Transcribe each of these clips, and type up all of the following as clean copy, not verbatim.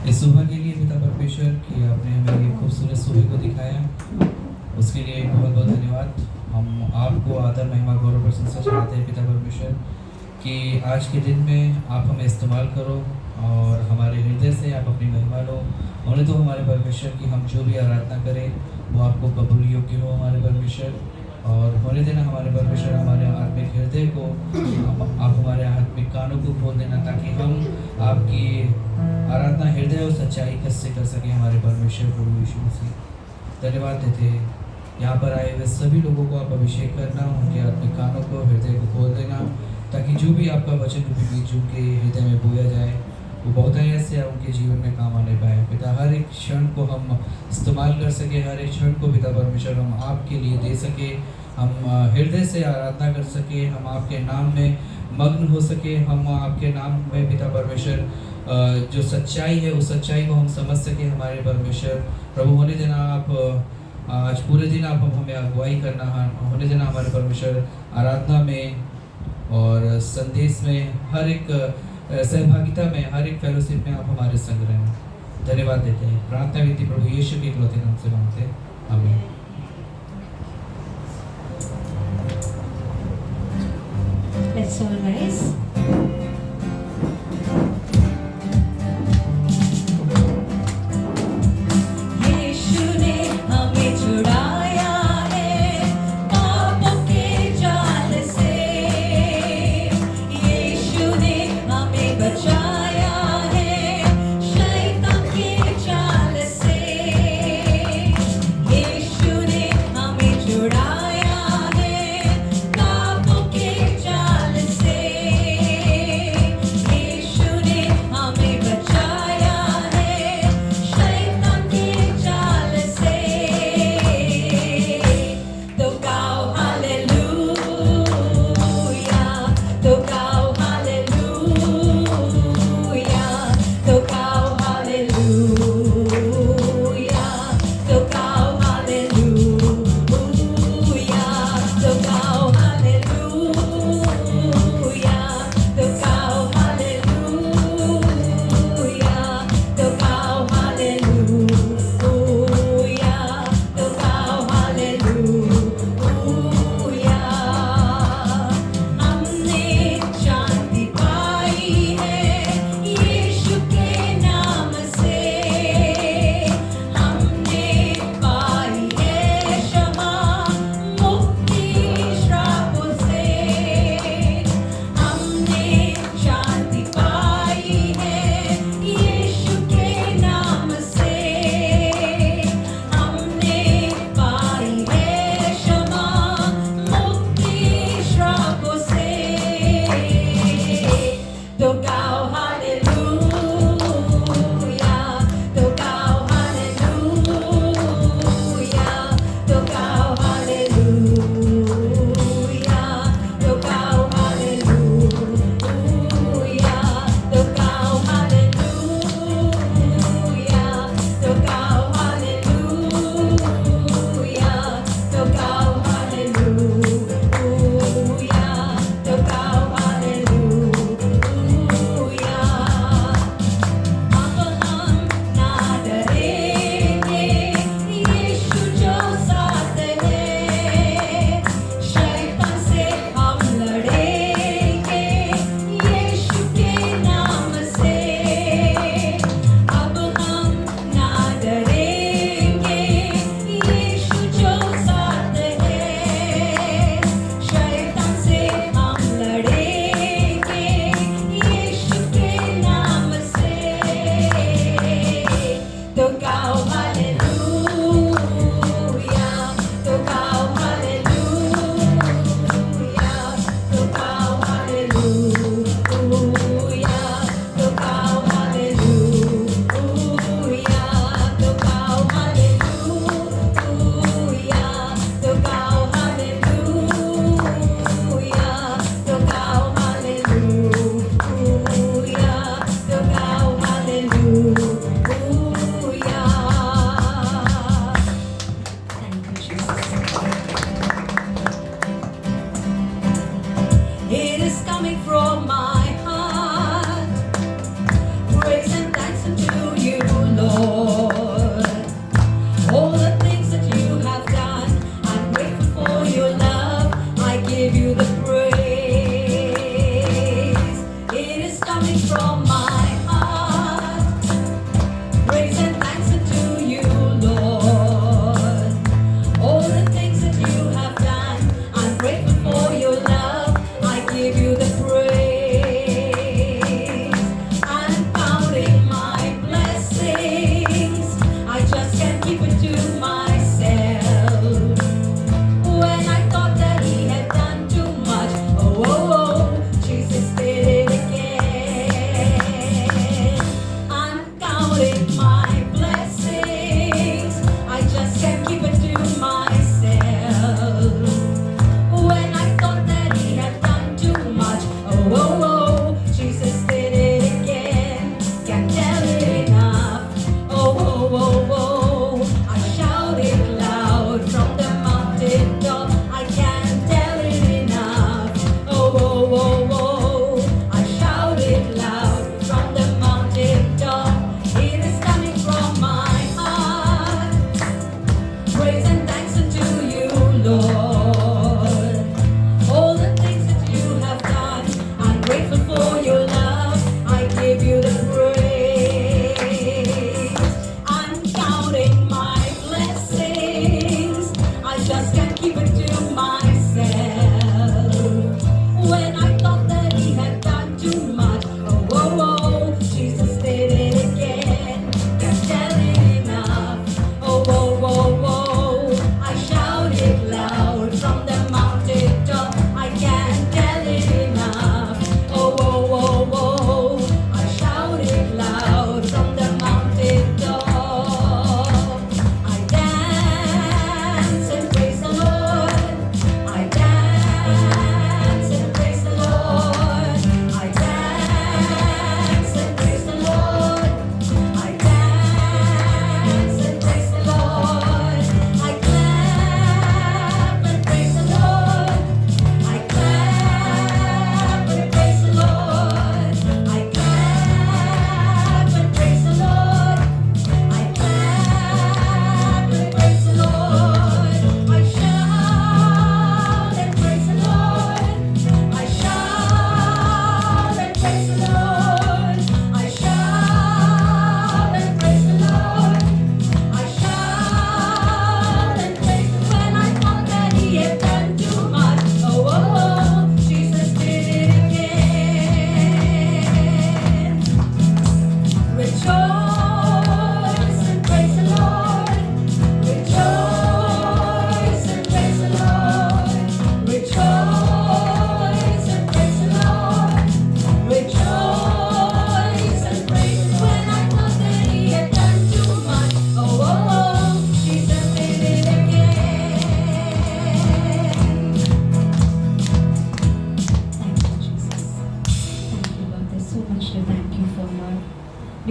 इस सुबह के लिए पिता परमेश्वर कि आपने हमें ये खूबसूरत सुबह को दिखाया, उसके लिए बहुत बहुत धन्यवाद। हम आपको आदर महिमा गौरव प्रशंसा चढ़ाते हैं पिता परमेश्वर कि आज के दिन में आप हमें इस्तेमाल करो और हमारे हृदय से आप अपनी महिमा लो। होने तो हमारे परमेश्वर की हम जो भी आराधना करें वो आपको कबूल योग्य हो हमारे परमेश्वर। और होने देना हमारे परमेश्वर हमारे आत्मिक हृदय को, आप हमारे आत्मिक कानों को खोल देना ताकि हम आपकी आराधना हृदय और सच्चाई से कर सकें हमारे परमेश्वर प्रभु यीशु मसीह। धन्यवाद देते हैं यहाँ पर आए हुए सभी लोगों को आप अभिषेक करना, उनके आत्मिक कानों को हृदय को खोल देना ताकि जो भी आपका वचन रूपी बीज उनके हृदय में बोया जाए वो बहुत ही ऐसे उनके जीवन में काम आने पाए। पिता हर एक क्षण को हम इस्तेमाल कर सके, हर एक क्षण को पिता परमेश्वर हम आपके लिए दे सके, हम हृदय से आराधना कर सके, हम आपके नाम में मग्न हो सके, हम आपके नाम में पिता परमेश्वर जो सच्चाई है उस सच्चाई को हम समझ सके हमारे परमेश्वर प्रभु। होने देना आप आज पूरे दिन आप हमें अगुवाई करना, होने देना हमारे परमेश्वर आराधना में और संदेश में, हर एक सहभागिता में, हर एक फेलोशिप में आप हमारे संग रहें। धन्यवाद देते हैं, प्रार्थना विधि प्रभु यीशु के इकलौते नाम से मांगते हैं, आमीन। Let's all rise. यीशु ने हमें छुड़ाया है पापों के जाल से, यीशु ने हमें बचाया है शैतान के जाल से, यीशु ने हमें छुड़ाया है पापों के जाल से।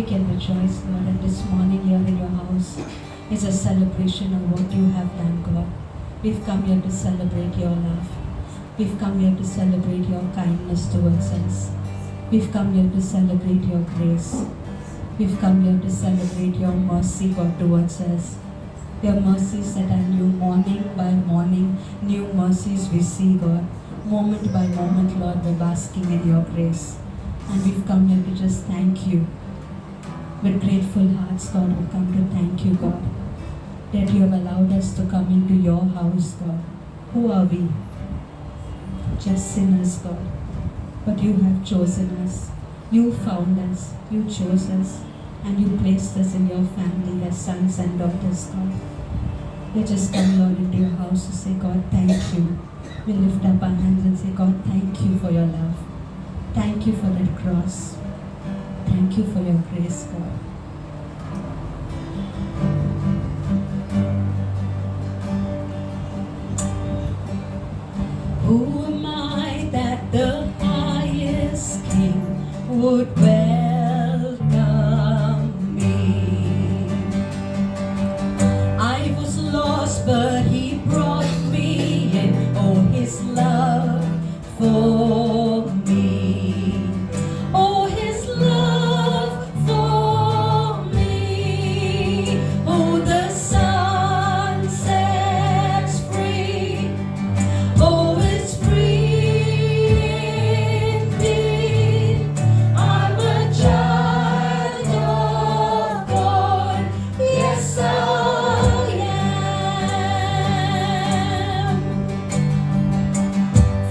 We can rejoice, Lord, and this morning here in your house is a celebration of what you have done, God. We've come here to celebrate your love. We've come here to celebrate your kindness towards us. We've come here to celebrate your grace. We've come here to celebrate your mercy, God, towards us. Your mercies that are new morning by morning, new mercies we see, God. Moment by moment, Lord, we're basking in your grace. And we've come here to just thank you. With grateful hearts, God, we come to thank you, God, that you have allowed us to come into your house, God. Who are we? Just sinners, God. But you have chosen us. You found us. You chose us. And you placed us in your family as sons and daughters, God. We just come, Lord, into your house to say, God, thank you. We lift up our hands and say, God, thank you for your love. Thank you for that cross. Thank you for your grace, God. Who am I that the highest King would welcome me? I was lost, but he brought me in. Oh, his love for me. Oh, his love for me. Oh, the sun sets free. Oh, it's free indeed. I'm a child of God. Yes, I am.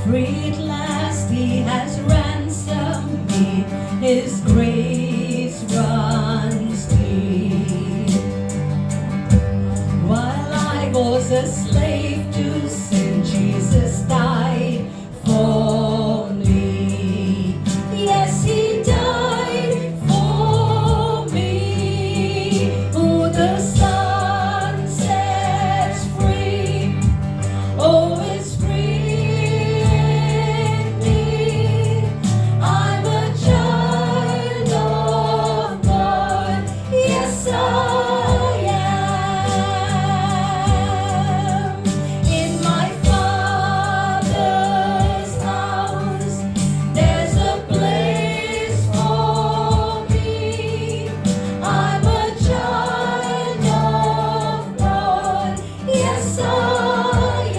Free at last, he has ransomed me. His grace runs deep. While I was a slave to sin, Jesus died for me. Yes, he died for me. Oh, the sun sets free. Oh, it's free indeed. I'm a child of God. Yes, I am. In my Father's house, there's a place for me. I'm a child of God. Yes, I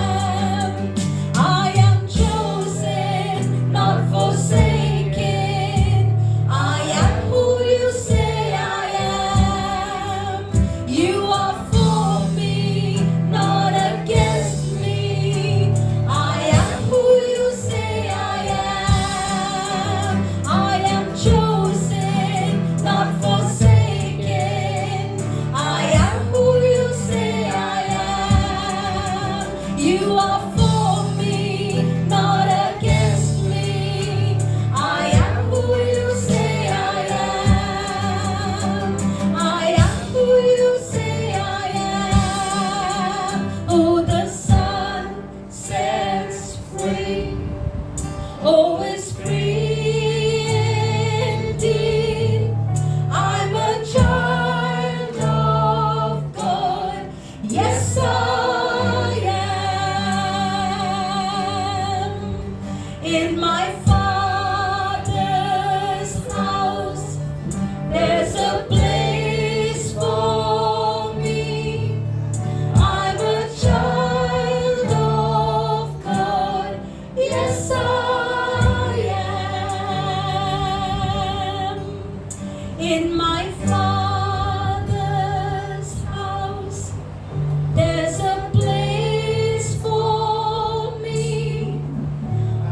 am. I am chosen, not forsaken. I am who you say I am. You are for me, not against me. I am who you say I am. I am chosen, not forsaken. I am who you say I am. You are for me, not against me. I am who you say I am. I am who you say I am. Oh, the sun sets free. Oh, it's free indeed. I'm a child of God. Yes, I am. In my Father's house, there's a place for me. I'm a child of God. Yes, I am. In my Father's house, there's a place for me.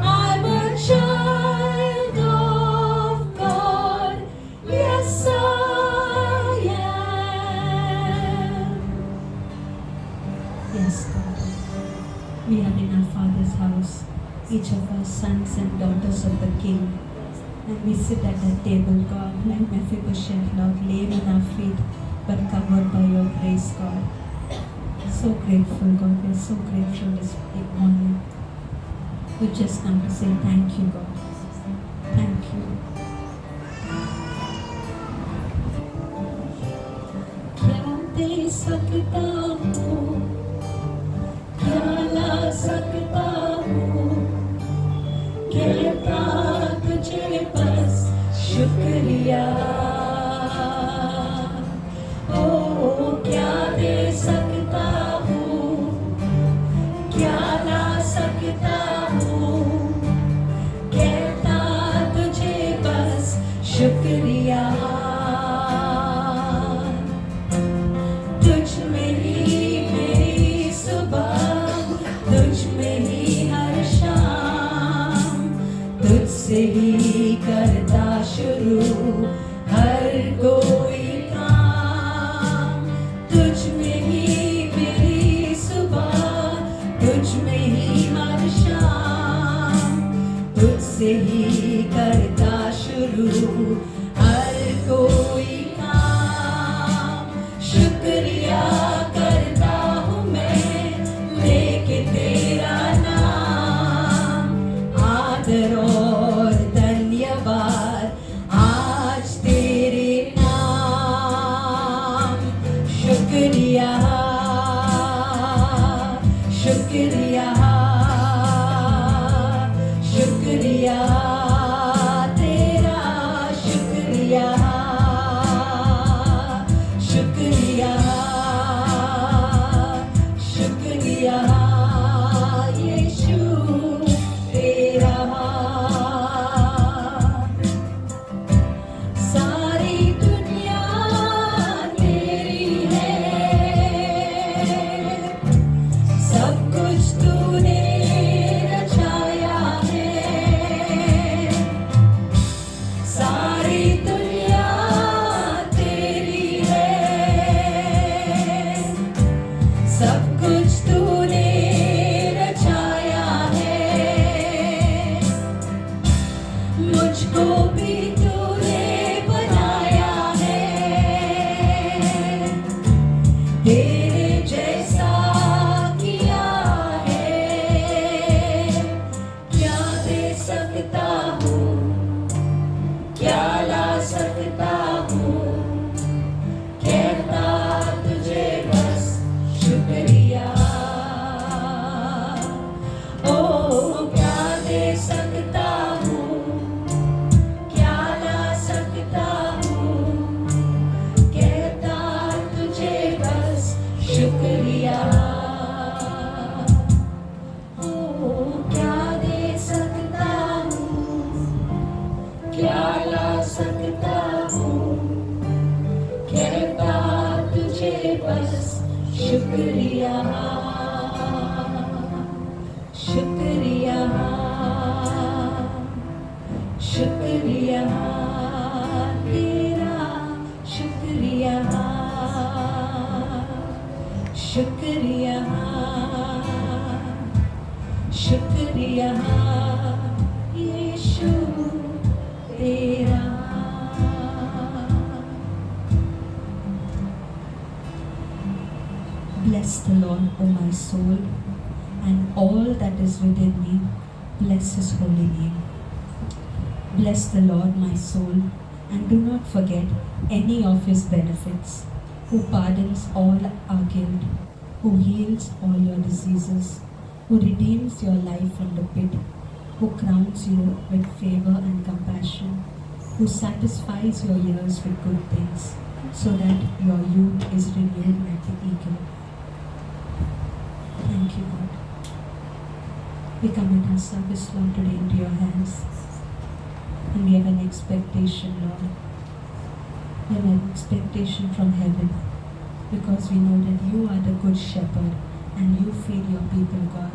I'm a child of God. Yes, I am. Yes, God. We are in our Father's house, each of us sons and daughters of the King. And we sit at that table, God, like Mephibosheth, Lord, laid in our feet, but covered by your grace, God. So grateful, God. We're so grateful this morning. We just come to say thank you, God. Thank you. शुक्रिया ओ क्या दे सकता हूँ क्या ला सकता हूँ कहता तुझे बस शुक्रिया तुझ में ही मेरी सुबह तुझ में ही हर शाम तुझसे ही करता शुरू हर कोई काम तुझ में ही मेरी सुबह तुझ में ही हर शाम तुझसे ही करता शुरू हर कोई काम शुक्रिया करता हूँ मैं लेके तेरा नाम आदर और धन्यवाद आज तेरे नाम शुक्रिया शुक्रिया शुक्रिया तेरा शुक्रिया शुक्रिया शुक्रिया यीशु तेरा सारी दुनिया तेरी है सब कुछ तूने रचाया है सारी दुनिया तेरी है सब कुछ तूने रचाया है मुझको भी तूने बनाया है तेरे जैसा किया है क्या दे सकता हूँ क्या ला सकता हूँ कहता तुझे बस शुक्रिया ओ क्या दे सकता हूँ क्या ला सकता हूँ कहता तुझे बस शुक्रिया ओ क्या दे सकता हूँ क्या ला सकता हूँ कहता तुझे बस शुक्रिया शुक्रिया शुक्रिया तेरा शुक्रिया शुक्रिया शुक्रिया यीशु तेरा Bless the Lord, O my soul, and all that is within me. Bless His holy name. Bless the Lord, my soul, and do not forget any of His benefits, who pardons all our guilt, who heals all your diseases, who redeems your life from the pit, who crowns you with favor and compassion, who satisfies your years with good things, so that your youth is renewed like the eagle. Thank you, God. We commit our service, Lord, today into your hands. And we have an expectation, Lord. We have an expectation from heaven, because we know that you are the good shepherd and you feed your people, God.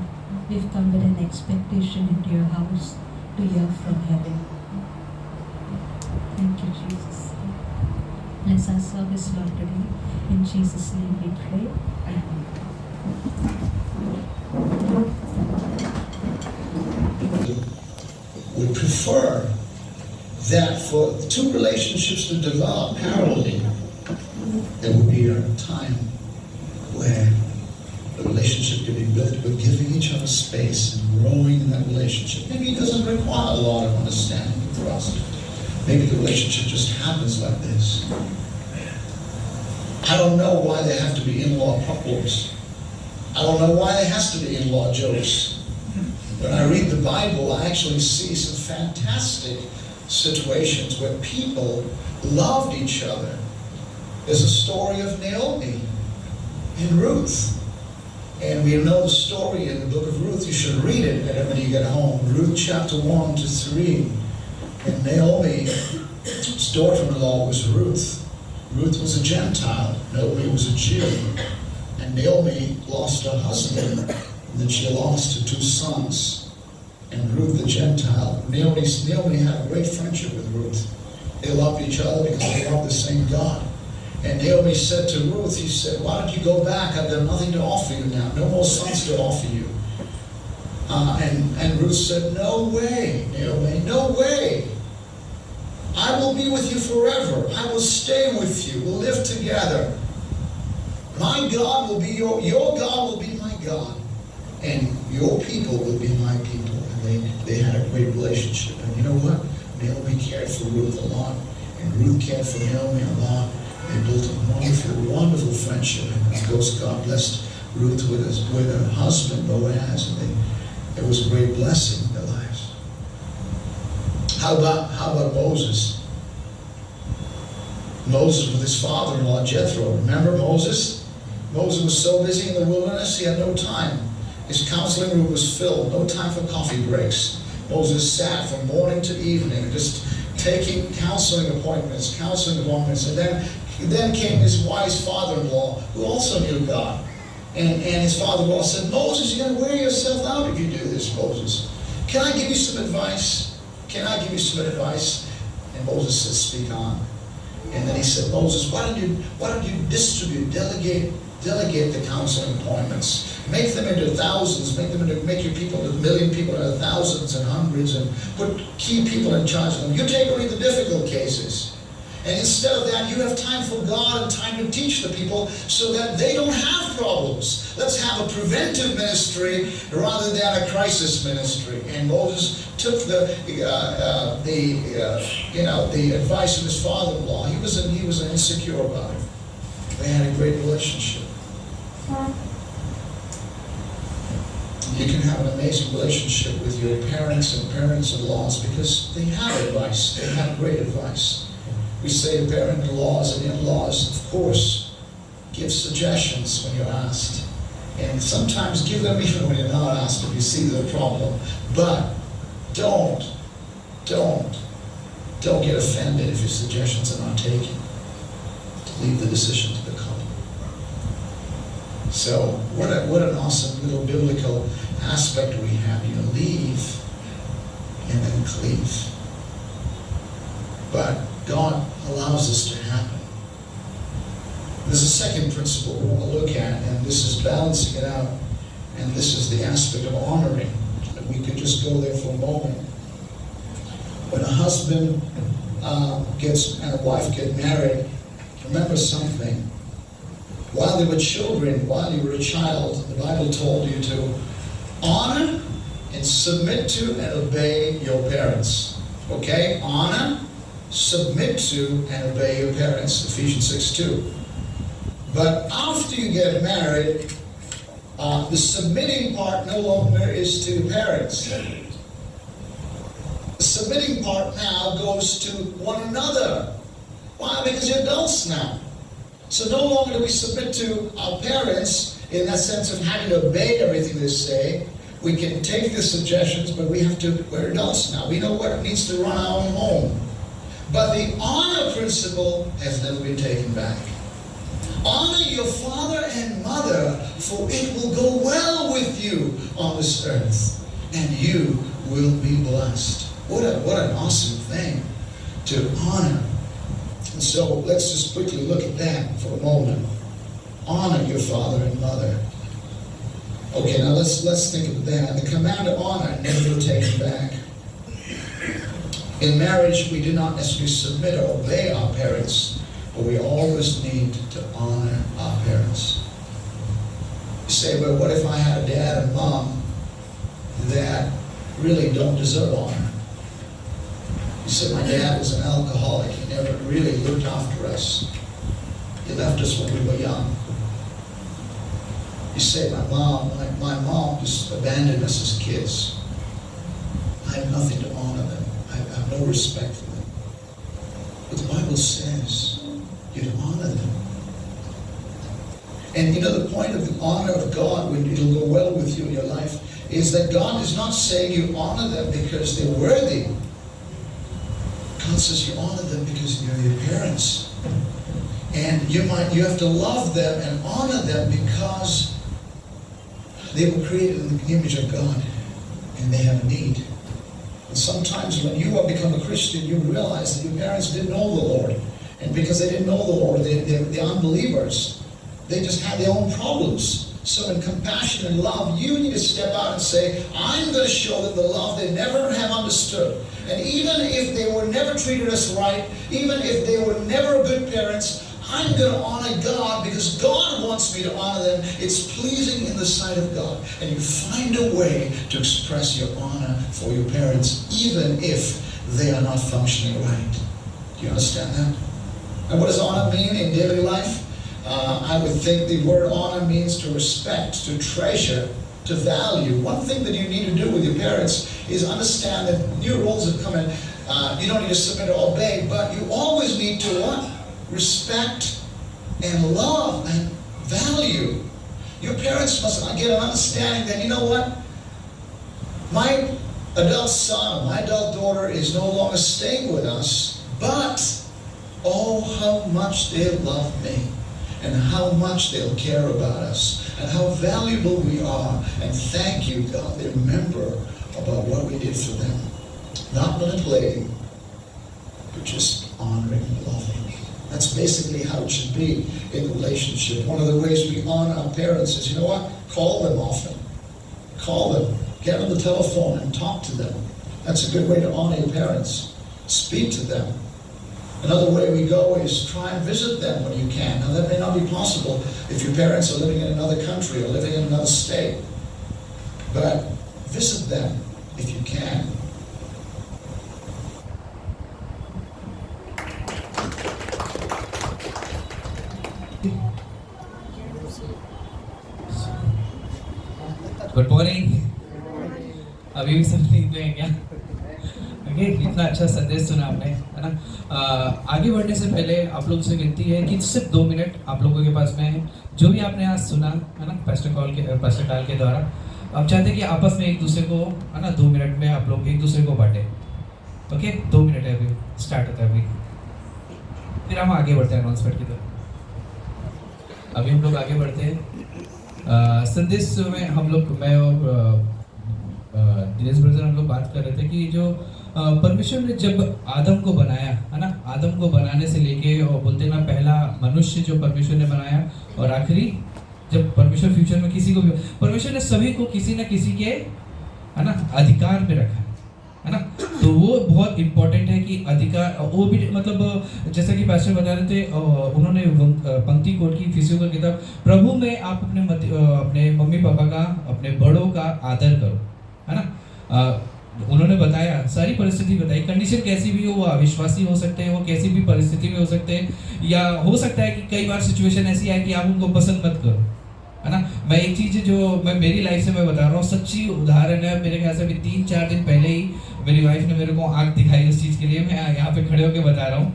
We've come with an expectation into your house to hear from heaven. Thank you, Jesus. Bless our service, Lord, today. In Jesus' name we pray. Amen. We prefer that for two relationships to develop parallelly, there will be a time where the relationship can be built, but giving each other space and growing in that relationship. Maybe it doesn't require a lot of understanding and trust. Maybe the relationship just happens like this. I don't know why there have to be in-law problems. I don't know why there has to be in-law jokes. When I read the Bible, I actually see some fantastic situations where people loved each other. There's a story of Naomi and Ruth. And we know the story in the book of Ruth. You should read it when you get home. Ruth chapter 1 to 3. And Naomi's daughter-in-law was Ruth. Ruth was a Gentile. Naomi was a Jew. And Naomi lost her husband. And then she lost her 2 sons. And Ruth the Gentile. Naomi had a great friendship with Ruth. They loved each other because they loved the same God. And Naomi said to Ruth, he said, why don't you go back? I've got nothing to offer you now. No more sons to offer you. And Ruth said, no way, Naomi, no way. I will be with you forever. I will stay with you. We'll live together. My God will be your God will be my God. And your people will be my people. And they had a great relationship. And you know what? Naomi cared for Ruth a lot. And Ruth cared for Naomi a lot. They built a wonderful, wonderful friendship. And of course, God blessed Ruth with her husband, Boaz. And it was a great blessing in their lives. How about Moses? Moses with his father-in-law, Jethro. Remember Moses? Moses was so busy in the wilderness, he had no time. His counseling room was filled, no time for coffee breaks. Moses sat from morning to evening, just taking counseling appointments. And then came his wise father-in-law, who also knew God. And his father-in-law said, Moses, you're going to wear yourself out if you do this, Moses. Can I give you some advice? Can I give you some advice? And Moses said, speak on. And then he said, Moses, why don't you distribute, delegate the counseling appointments. Make them into thousands, make your people, 1 million people into thousands and hundreds, and put key people in charge of them. You take only the difficult cases. And instead of that, you have time for God and time to teach the people so that they don't have problems. Let's have a preventive ministry rather than a crisis ministry. And Moses took the advice of his father-in-law. He was insecure about it. They had a great relationship. You can have an amazing relationship with your parents and parents-in-laws because they have advice. They have great advice. We say to parent-in-laws and in-laws, of course, give suggestions when you're asked. And sometimes give them even when you're not asked if you see the problem. But don't get offended if your suggestions are not taken. Leave the decision to the couple. So what an awesome little biblical aspect we have. You leave and then cleave. But God allows this to happen. There's a second principle we want to look at, and this is balancing it out, and this is the aspect of honoring. And we could just go there for a moment. When a husband and a wife get married, remember something. While they were children, while you were a child, the Bible told you to honor and submit to and obey your parents. Okay? Honor, submit to, and obey your parents. Ephesians 6:2. But after you get married, the submitting part no longer is to parents. The submitting part now goes to one another. Why? Because you're adults now. So no longer do we submit to our parents in that sense of having to obey everything they say. We can take the suggestions, but we're adults now. We know what needs to run our own home. But the honor principle has never been taken back. Honor your father and mother, for it will go well with you on this earth, and you will be blessed. What an awesome thing to honor. And so let's just quickly look at that for a moment. Honor your father and mother. Okay, now let's think of that. The command of honor never been taken back. In marriage, we do not necessarily submit or obey our parents, but we always need to honor our parents. You say, well, what if I had a dad and mom that really don't deserve honor? You said, my dad was an alcoholic. He never really looked after us. He left us when we were young. You say, my mom just abandoned us as kids. I have nothing to honor them. I have no respect for them. But the Bible says you're to honor them. And you know, the point of the honor of God, when it'll go well with you in your life, is that God is not saying you honor them because they're worthy. God says you honor them because they're your parents. And you have to love them and honor them because they were created in the image of God and they have a need. And sometimes when you have become a Christian, you realize that your parents didn't know the Lord. And because they didn't know the Lord, they're unbelievers. They just had their own problems. So in compassion and love, you need to step out and say, I'm going to show them the love they never have understood. And even if they were never treated us right, even if they were never good parents, I'm going to honor God because God wants me to honor them. It's pleasing in the sight of God. And you find a way to express your honor for your parents, even if they are not functioning right. Do you understand that? And what does honor mean in daily life? I would think the word honor means to respect, to treasure, to value. One thing that you need to do with your parents is understand that new rules have come in. You don't need to submit or obey, but you always need to what? Respect and love and value. Your parents must get an understanding that, you know what? My adult son, my adult daughter is no longer staying with us, but oh, how much they love me. And how much they'll care about us, and how valuable we are. And thank you, God. They remember about what we did for them. Not manipulating, but just honoring and loving. That's basically how it should be in a relationship. One of the ways we honor our parents is, you know what? Call them often. Call them. Get on the telephone and talk to them. That's a good way to honor your parents. Speak to them. Another way we go is try and visit them when you can. Now that may not be possible if your parents are living in another country or living in another state. But visit them if you can. Good morning. अभी भी सब नींद में है क्या? Okay, इतना अच्छा संदेश सुना आपने, है ना? आगे बढ़ने से पहले आप लोगों से विनती है कि सिर्फ 2 मिनट आप लोगों के पास में है। जो भी आपने आज सुना, है ना, पास्टर टाल के द्वारा, आप चाहते हैं कि आपस में एक दूसरे को, है ना, 2 मिनट में आप लोग एक दूसरे को बांटे। ओके, 2 मिनट है, अभी स्टार्ट होता है अभी, फिर हम आगे बढ़ते हैं अनाउंसमेंट की तरफ। अभी हम लोग आगे बढ़ते हैं। संदेश में हम लोग, मैं और दिनेश ब्रदर, हम लोग बात कर रहे थे कि जो परमेश्वर ने जब आदम को बनाया, है ना, आदम को बनाने से लेके, और बोलते ना, पहला मनुष्य जो परमेश्वर ने बनाया, और आखिरी जब परमेश्वर फ्यूचर में किसी को भी, परमेश्वर ने सभी को किसी न किसी के, है ना, अधिकार में रखा है ना। तो वो बहुत इम्पोर्टेंट है कि अधिकार, वो भी मतलब जैसा कि पास्टर बता रहे थे, उन्होंने पंक्ति कोट की, इफिसियों की किताब, प्रभु में आप अपने मम्मी पापा का, अपने बड़ों का आदर करो, है ना। उन्होंने बताया, सारी परिस्थिति बताई, कंडीशन कैसी भी हो, वो अविश्वासी हो सकते हैं, वो कैसी भी परिस्थिति में हो सकते हैं, या हो सकता है कि कई बार सिचुएशन ऐसी आए कि आप उनको पसंद मत करो, है ना। मैं एक चीज़ जो मैं मेरी लाइफ से मैं बता रहा हूँ, सच्ची उदाहरण है, मेरे ख्याल से अभी 3-4 दिन पहले ही मेरी वाइफ ने मेरे को आँख दिखाई उस चीज़ के लिए, मैं यहाँ पे खड़े होकर बता रहा हूँ।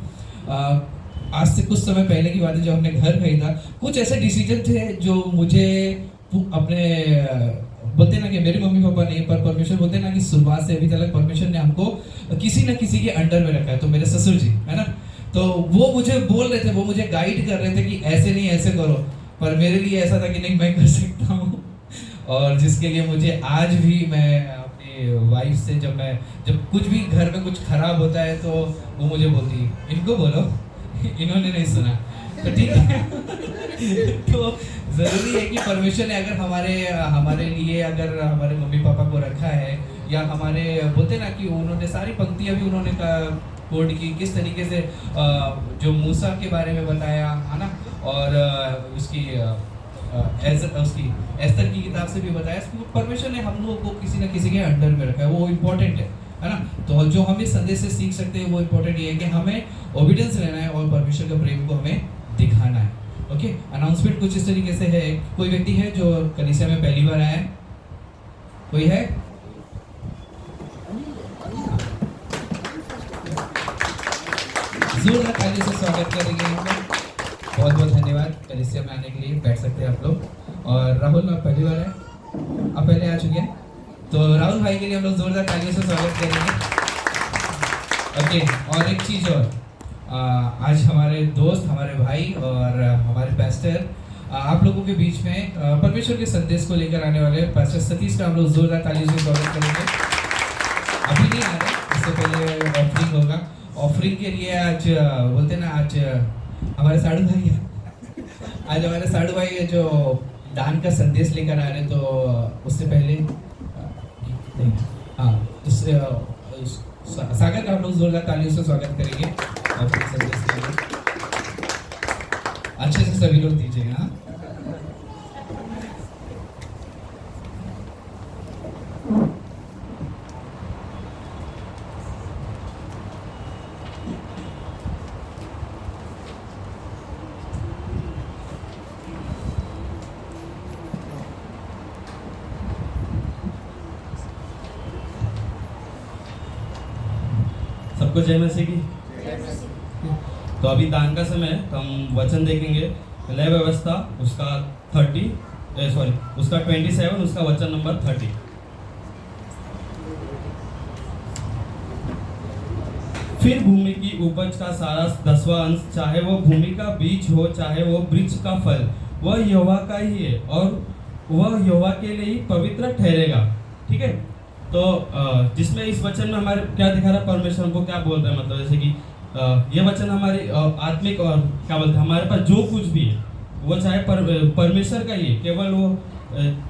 आज से कुछ समय पहले की बात है, जब हमने घर खरीदा, कुछ ऐसे डिसीजन थे जो मुझे अपने, बोलते ना कि मेरे मम्मी पापा नहीं, पर परमेश्वर, बोलते ना कि शुरुआत से अभी तक परमेश्वर ने हमको किसी न किसी के अंडर में रखा है। तो मेरे ससुर जी, है ना, तो वो मुझे बोल रहे थे, वो मुझे गाइड कर रहे थे कि ऐसे नहीं ऐसे करो, पर मेरे लिए ऐसा था कि नहीं, मैं कर सकता हूँ। और जिसके लिए मुझे आज भी, मैं अपनी वाइफ से जब कुछ भी घर में कुछ खराब होता है, तो वो मुझे बोलती है, इनको बोलो, इन्होंने नहीं सुना, तो ठीक है। तो ज़रूरी है कि परमेश्वर ने अगर हमारे लिए, अगर हमारे मम्मी पापा को रखा है, या हमारे, बोलते ना कि उन्होंने सारी पंक्तियाँ भी उन्होंने कोड की, किस तरीके से जो मूसा के बारे में बताया, है ना, और उसकी एस्तर की किताब से भी बताया, परमेश्वर ने हम लोगों को किसी न किसी के अंडर में रखा है, वो इम्पोर्टेंट है ना। तो जो हम इस संदेश से सीख सकते हैं, वो इम्पोर्टेंट ये है कि हमें ओबीडियंस लेना है और परमेश्वर का प्रेम को हमें दिखाना है। ओके, अनाउंसमेंट कुछ इस तरीके से है। कोई व्यक्ति है जो कलीसिया में पहली बार आया है? कोई है? जोरदार तालियों से स्वागत करेंगे हम लोग। बहुत बहुत धन्यवाद कलिसिया में आने के लिए। बैठ सकते हैं आप लोग। और राहुल आप पहली बार है, आप पहले आ चुके हैं, तो राहुल भाई के लिए हम लोग जोरदार तालियों से स्वागत करेंगे। ओके, और एक चीज़ और, आज हमारे दोस्त, हमारे भाई और हमारे पास्टर आप लोगों के बीच में परमेश्वर के संदेश को लेकर आने वाले पास्टर सतीश का हम लोग जोरदार तालियों से स्वागत करेंगे। अभी नहीं आ रहे, इससे पहले ऑफरिंग होगा। ऑफरिंग के लिए आज बोलते ना, आज हमारे साड़ू भाई आज हमारे साड़ू भाई जो दान का संदेश लेकर आ रहे हैं, तो उससे पहले हाँ, सागर का हम लोग जोरदार तालियों से स्वागत करेंगे। और संदेश के लिए अच्छे से सभी लोग दीजिएगा। हाँ, सबको जय मसीह की। तो अभी दान का समय है, तो हम वचन देखेंगे। लय व्यवस्था उसका 27, उसका वचन नंबर 30। फिर भूमि की उपज का सारा 10वां अंश, चाहे वो भूमि का बीज हो चाहे वो वृक्ष का फल, वह यहोवा का ही है और वह यहोवा के लिए ही पवित्र ठहरेगा। ठीक है, तो जिसमें इस वचन में हमारे क्या दिखा रहा है, परमेश्वर हमको क्या बोल रहे हैं, मतलब जैसे कि ये वचन हमारी आत्मिक और क्या बोलते हैं, हमारे पास जो कुछ भी है वो चाहे परमेश्वर का ही है। केवल वो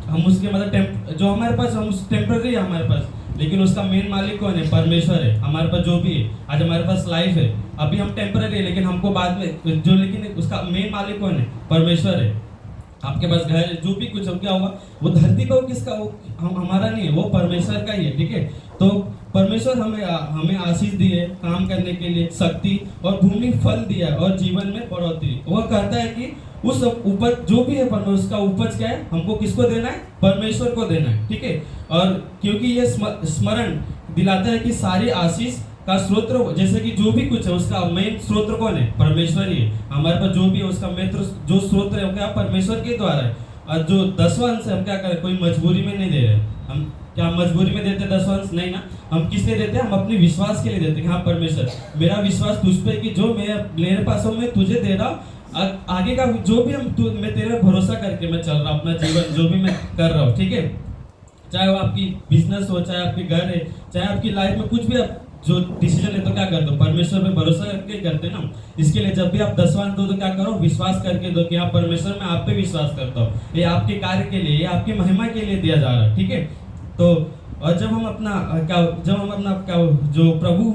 हम उसके मतलब जो हमारे पास, हम उस टेम्पररी है हमारे पास, लेकिन उसका मेन मालिक कौन है? परमेश्वर है। हमारे पास जो भी है, आज हमारे पास लाइफ है, अभी हम टेम्पररी है, लेकिन हमको बाद में जो, लेकिन उसका मेन मालिक कौन है? परमेश्वर है। आपके पास घर है, जो भी कुछ हो, क्या होगा? वो धरती का, वो किसका? वो हमारा नहीं है, वो परमेश्वर का ही है। ठीक है, तो परमेश्वर हमें आशीष दी है काम करने के लिए, शक्ति और भूमि फल दिया है और जीवन में बढ़ोतरी। वह कहता है कि उस उपज जो भी है परमेश्वर, उसका उपज क्या है? हमको किसको देना है? परमेश्वर को देना है। ठीक है, और क्योंकि ये स्मरण दिलाता है कि सारी आशीष का स्रोत, जैसे कि जो भी कुछ है उसका मेन स्रोत कौन है? परमेश्वर ही है। हमारे पास जो भी है उसका मेन जो स्रोत है वो क्या? परमेश्वर के द्वारा है। और जो 10वां अंश है, हम क्या करें? कोई मजबूरी में नहीं दे रहे। हम क्या मजबूरी में देते 10वां अंश? नहीं ना, हम किस लिए देते हैं? हम अपने विश्वास के लिए देते हैं। हाँ परमेश्वर, मेरा विश्वास तुझ पे कि जो मेरे पास हो मैं तुझे दे रहा हूँ, आगे का जो भी मैं तेरे भरोसा करके मैं चल रहा हूँ, अपना जीवन जो भी मैं कर रहा हूँ। ठीक है, चाहे वो आपकी बिजनेस हो, चाहे आपकी घर है, चाहे आपकी लाइफ में कुछ भी आप जो डिसीजन है तो क्या करते हो? परमेश्वर पे भरोसा करके करते ना। इसके लिए जब भी आप 10वां दो तो क्या करो? विश्वास करके दो कि हाँ परमेश्वर, मैं आप पे विश्वास करता हूँ, ये आपके कार्य के लिए, ये आपकी महिमा के लिए दिया जा रहा है। ठीक है, तो और जब हम अपना जो प्रभु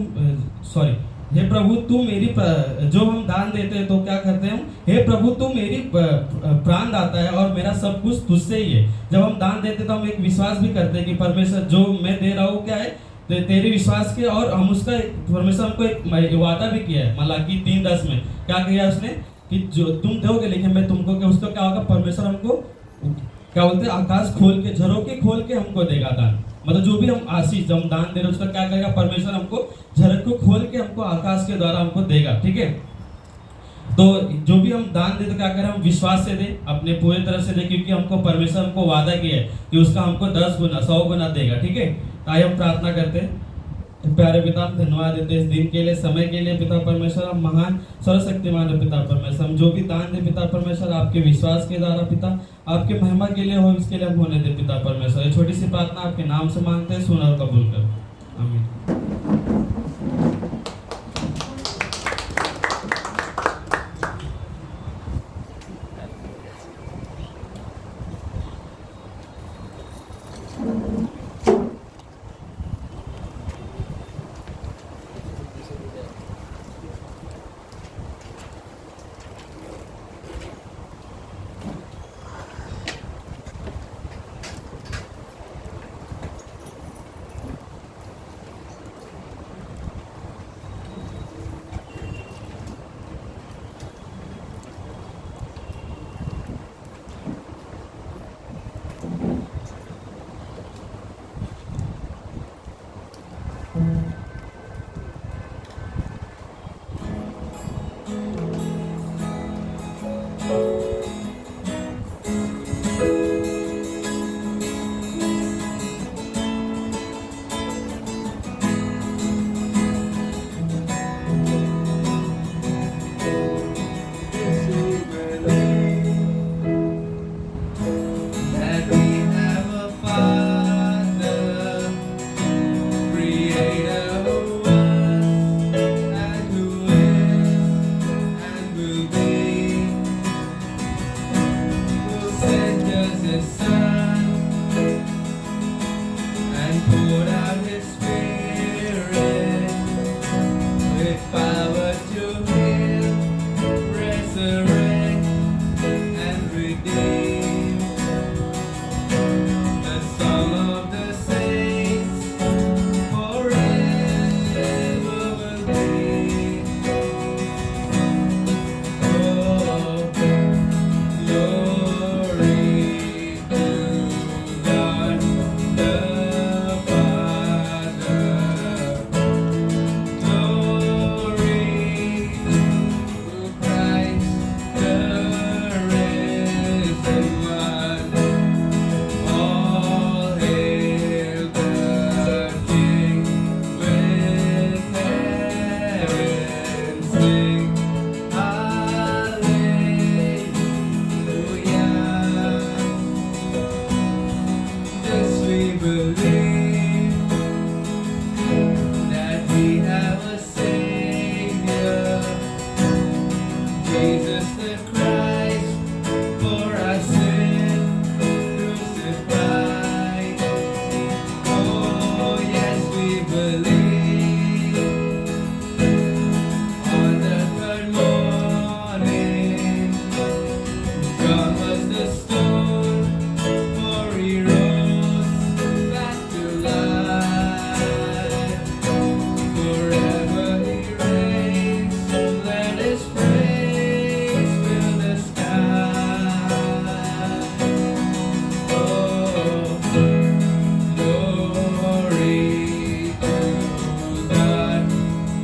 हे प्रभु तू मेरी जो हम दान देते हैं तो क्या करते हैं? हे प्रभु तू मेरी प्राण दाता है और मेरा सब कुछ तुझसे ही है। जब हम दान देते तो हम एक विश्वास भी करते हैं कि परमेश्वर जो मैं दे रहा हूँ क्या है? तेरे विश्वास के, और हम उसका परमेश्वर हमको एक वादा भी किया है। मलाकी 3:10 में क्या किया उसने? कि जो तुम दोगे लेकिन मैं तुमको, क्या उसका क्या होगा? परमेश्वर हमको क्या बोलते हैं? आकाश खोल के, झरोके खोल के हमको देगा दान। मतलब जो भी हम आशीष, जब हम दान दे रहे हैं उसका क्या करेगा? परमेश्वर हमको झरोके को खोल के हमको आकाश के द्वारा हमको देगा। ठीक है, तो जो भी हम दान दे तो क्या करें? हम विश्वास से दें, अपने पूरी तरह से दें, क्योंकि हमको परमेश्वर हमको वादा किया है कि उसका हमको 10 गुना 100 गुना देगा। ठीक है, आइए हम प्रार्थना करते हैं। प्यारे पिता, धन्यवाद देते इस दिन के लिए, समय के लिए। पिता परमेश्वर, हम महान सर्वशक्तिमान है पिता परमेश्वर, हम जो भी दान दे पिता परमेश्वर आपके विश्वास के द्वारा पिता, आपके महिमा के लिए हो, इसके लिए हम होने दे पिता परमेश्वर। ये छोटी सी प्रार्थना आपके नाम से मांगते हैं, सुन और कबूल कर, आमीन। resurrect and redeem. The song of the saints forever will be. Oh, glory to God the Father. Glory to Christ the risen one. All hail the King with heaven sing. Hallelujah. This we believe, that we have a Savior, Jesus the Christ, for our sin crucified. Oh, yes, we believe. On the third morning, God was the stone, for He rose back to life. Forever He reigns, let His praise fill the sky. Oh, glory to God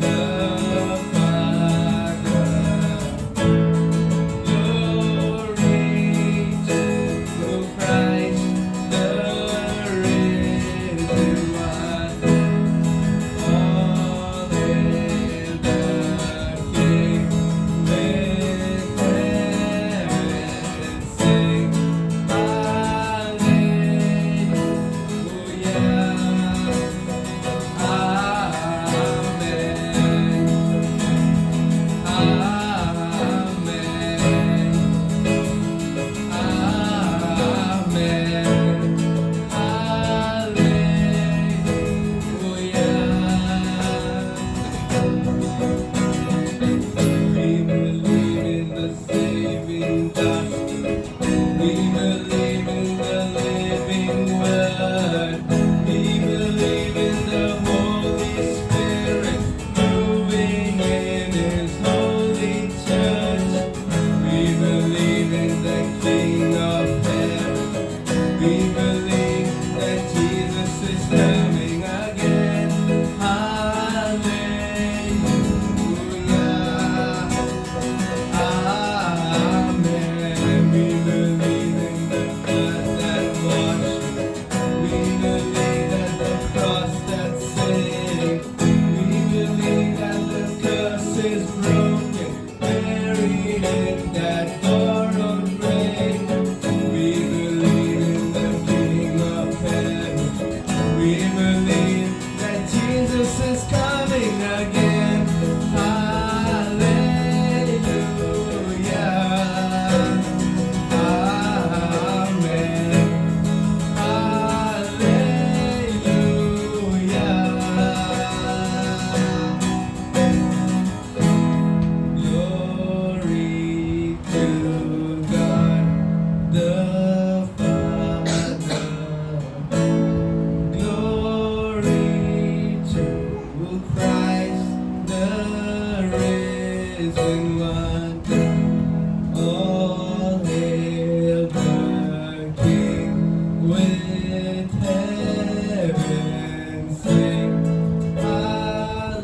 the Father. Glory to Christ the risen one. All hail the King with heaven sing. We believe in the saving gospel. We believe in the living word. We believe in the Holy Spirit moving in His holy church. We believe in the King of heaven. We believe that Jesus is coming again. Hallelujah. Amen. We believe in the blood that washes. We believe that the cross that saved. We believe that the curse is broken, buried in that borrowed grave. We believe in the King of heaven. We believe that Jesus is coming again. Hallelujah. Amen. Hallelujah. Glory to God the Father. Glory to Christ the risen one. All hail the King with heaven sing. Hallelujah.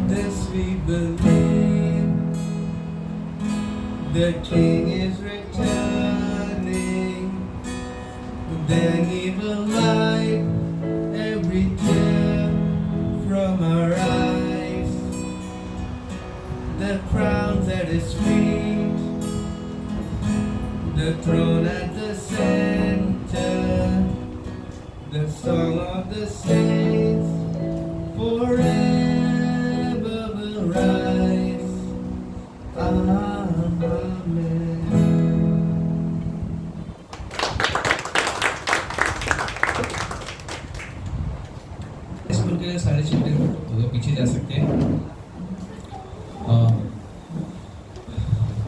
This we believe, the King is returning. Then He will wipe every tear from our eyes. The crowns at His feet, the throne at the center, the song of the saints rise. Amen. School के सारे children तो पीछे जा सकते हैं।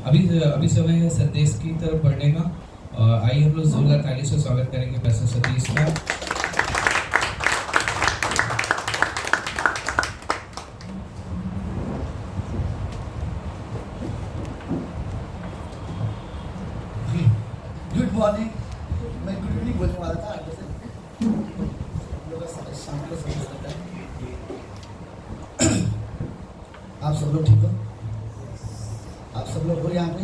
अभी समय है सतीश की तरफ बढ़ने का। आइए हम लोग जोरदार ताली से स्वागत करेंगे पैसा सतीश का। Good morning. मैं गुड इवनिंग बोलने वाला था, जैसे लोग शाम को समझ सकता है। आप सब लोग ठीक हो? आप सब लोग हो यहाँ पे?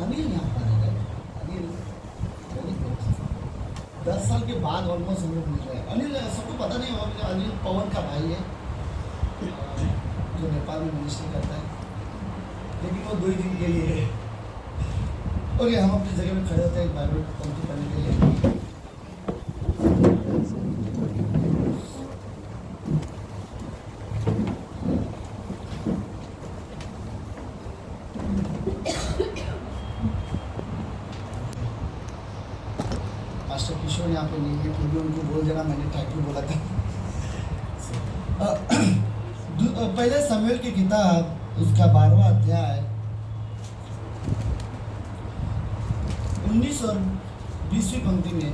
अनिल यहाँ पर है। अनिल 10 साल के बाद ऑलमोस्ट हम लोग मिल रहे हैं। अनिल सबको पता नहीं होगा, अनिल पवन का भाई है जो नेपाल में मिनिस्ट्री करता है, लेकिन वो 2 ही दिन के लिए है। ओके, हम अपनी जगह में खड़े होते हैं बाइबल पंक्ति पढ़ने के लिए। मास्टर किशोर यहाँ पे नहीं है, फिर भी उनको बोल देना मैंने टाइटल बोला था। पहले शमूएल की किताब उसका 12वां अध्याय 19 और 20वीं पंक्ति में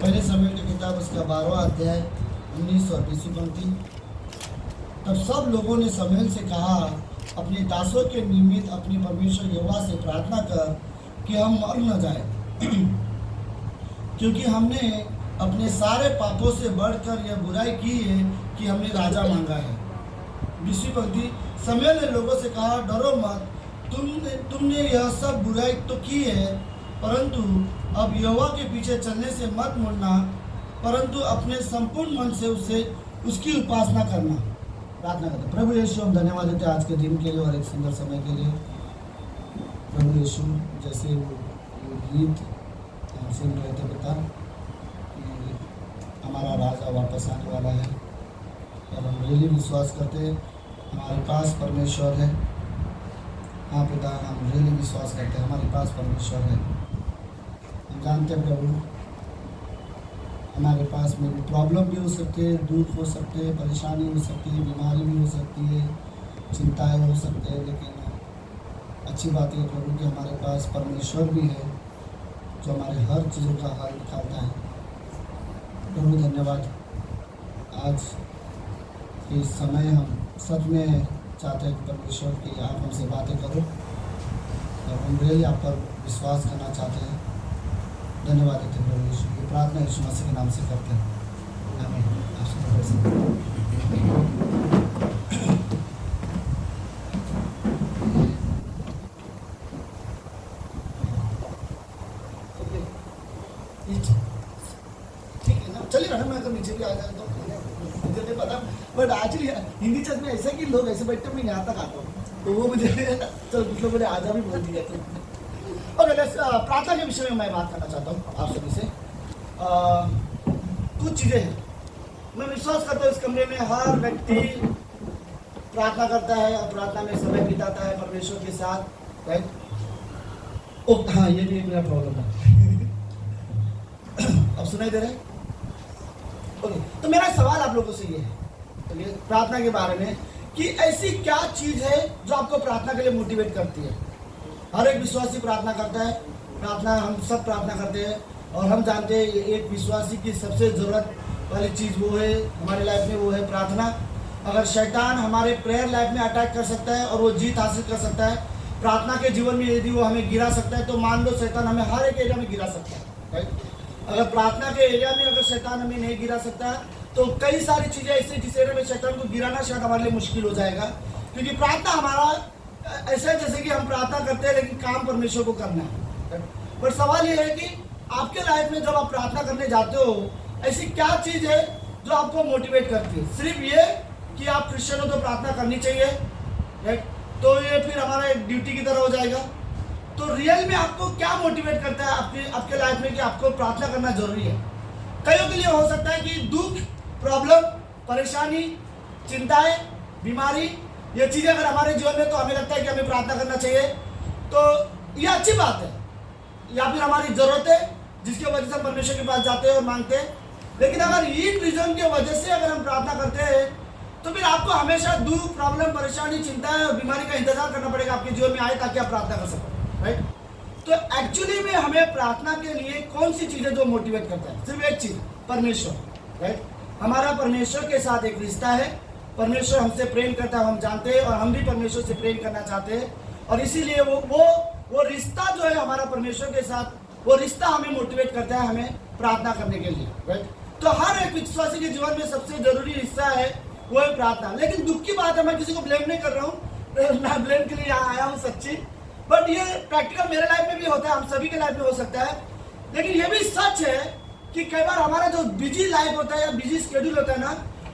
पहले शमूएल की किताब उसका 12वां अध्याय 19 और 20वीं पंक्ति। तब सब लोगों ने शमूएल से कहा, अपने दासों के निमित्त अपने परमेश्वर यहोवा से प्रार्थना कर कि हम मर न जाए, क्योंकि हमने अपने सारे पापों से बढ़कर यह बुराई की है कि हमने राजा मांगा है। 20वीं पंक्ति, शमूएल ने लोगों से कहा, डरो मत, तुमने यह सब बुराई तो की है, परंतु अब यहोवा के पीछे चलने से मत मुड़ना, परंतु अपने संपूर्ण मन से उसकी उपासना करना। प्रार्थना करते। प्रभु यीशु, हम धन्यवाद देते हैं आज के दिन के लिए और एक सुंदर समय के लिए। प्रभु यीशु, जैसे वो गीत हम सुन रहे थे पिता कि हमारा राजा वापस आने वाला है, और हम रियली विश्वास करते हैं हमारे पास परमेश्वर है। हाँ पिता, हम रियली विश्वास करते हैं हमारे पास परमेश्वर है। हम जानते हैं प्रभु, हमारे पास में भी प्रॉब्लम भी हो सकती है, दुख हो सकते हैं, परेशानी हो सकती है, बीमारी भी हो सकती है, चिंताएं हो सकते हैं, लेकिन अच्छी बात है प्रभु कि हमारे पास परमेश्वर भी है जो हमारे हर चीज़ों का हल निकालता है। प्रभु धन्यवाद, आज इस समय हम सच में चाहते हैं कि परमेश्वर की आप हमसे बातें करो, और हम रियली आप पर विश्वास करना चाहते हैं। धन्यवाद देते प्रभु यीशु। ये प्रार्थना यीशु मसीह के नाम से करते हैं, आमीन। आपसे बढ़ सकते ठीक है ना, चलिए ना, मैं अगर नीचे भी आ जाए तो मुझे नहीं पता, बट एक्चुअली हिंदी चर्च में ऐसा कि लोग ऐसे बैठते, मैं यहाँ तक आता हूँ, तो वो मुझे चल कुछ लोग मुझे आजा भी बोल दिया। तो और प्रार्थना के विषय में मैं बात करना चाहता हूँ आप सभी से। कुछ चीज़ें हैं, मैं विश्वास करता हूँ इस कमरे में हर व्यक्ति प्रार्थना करता है और प्रार्थना में समय बिताता है परमेश्वर के साथ, राइट। ओ हाँ, ये भी एक मेरा प्रॉब्लम है। अब सुनाई दे रहा है? ओके, तो मेरा सवाल आप लोगों से ये है, तो ये प्रार्थना के बारे में, कि ऐसी क्या चीज़ है जो आपको प्रार्थना के लिए मोटिवेट करती है। हर एक विश्वासी प्रार्थना करता है, प्रार्थना हम सब प्रार्थना करते हैं, और हम जानते हैं एक विश्वासी की सबसे ज़रूरत वाली चीज़ वो है हमारे लाइफ में, वो है प्रार्थना। अगर शैतान हमारे प्रेयर लाइफ में अटैक कर सकता है और वो जीत हासिल कर सकता है, प्रार्थना के जीवन में यदि वो हमें गिरा सकता है, तो मान लो शैतान हमें हर एक एरिया में गिरा सकता है, राइट। अगर प्रार्थना के एरिया में अगर शैतान हमें नहीं गिरा सकता, तो कई सारी चीज़ें ऐसी जिस एरिया में शैतान को गिराना शायद हमारे लिए मुश्किल हो जाएगा, क्योंकि प्रार्थना हमारा ऐसा है जैसे कि हम प्रार्थना करते हैं लेकिन काम परमेश्वर को करना है। बट सवाल ये है कि आपके लाइफ में जब आप प्रार्थना करने जाते हो, ऐसी क्या चीज़ है जो आपको मोटिवेट करती है? सिर्फ ये कि आप क्रिश्चियन हो तो प्रार्थना करनी चाहिए, राइट, तो ये फिर हमारा एक ड्यूटी की तरह हो जाएगा। तो रियल में आपको क्या मोटिवेट करता है आपके लाइफ में कि आपको प्रार्थना करना जरूरी है? कईयों के लिए हो सकता है कि दुख, प्रॉब्लम, परेशानी, चिंताएं, बीमारी, ये चीज़ें अगर हमारे जीवन में, तो हमें लगता है कि हमें प्रार्थना करना चाहिए। तो ये अच्छी बात है, या फिर हमारी ज़रूरत है जिसकी वजह से हम परमेश्वर के पास जाते हैं और मांगते हैं। लेकिन अगर इन रीजन की वजह से अगर हम प्रार्थना करते हैं, तो फिर आपको हमेशा दुख, प्रॉब्लम, परेशानी, चिंताएं और बीमारी का इंतजार करना पड़ेगा आपके जीवन में आए, ताकि आप प्रार्थना कर सको, राइट। तो एक्चुअली में हमें प्रार्थना के लिए कौन सी चीज़ें जो मोटिवेट करता है? सिर्फ एक चीज़, परमेश्वर, राइट। हमारा परमेश्वर के साथ एक रिश्ता है, परमेश्वर हमसे प्रेम करता है, हम जानते हैं, और हम भी परमेश्वर से प्रेम करना चाहते हैं। और इसीलिए वो रिश्ता जो है हमारा परमेश्वर के साथ, वो रिश्ता हमें मोटिवेट करता है हमें प्रार्थना करने के लिए, राइट। तो हर एक विश्वासी के जीवन में सबसे जरूरी हिस्सा है वो है प्रार्थना। लेकिन दुख की बात है, मैं किसी को ब्लेम नहीं कर रहा हूँ, मैं ब्लेम के लिए यहाँ आया हूँ सच्ची, बट ये प्रैक्टिकल मेरे लाइफ में भी होता है, हम सभी के लाइफ में हो सकता है। लेकिन ये भी सच है कि कई बार हमारा जो बिजी लाइफ होता है या बिजी स्केड्यूल होता है ना,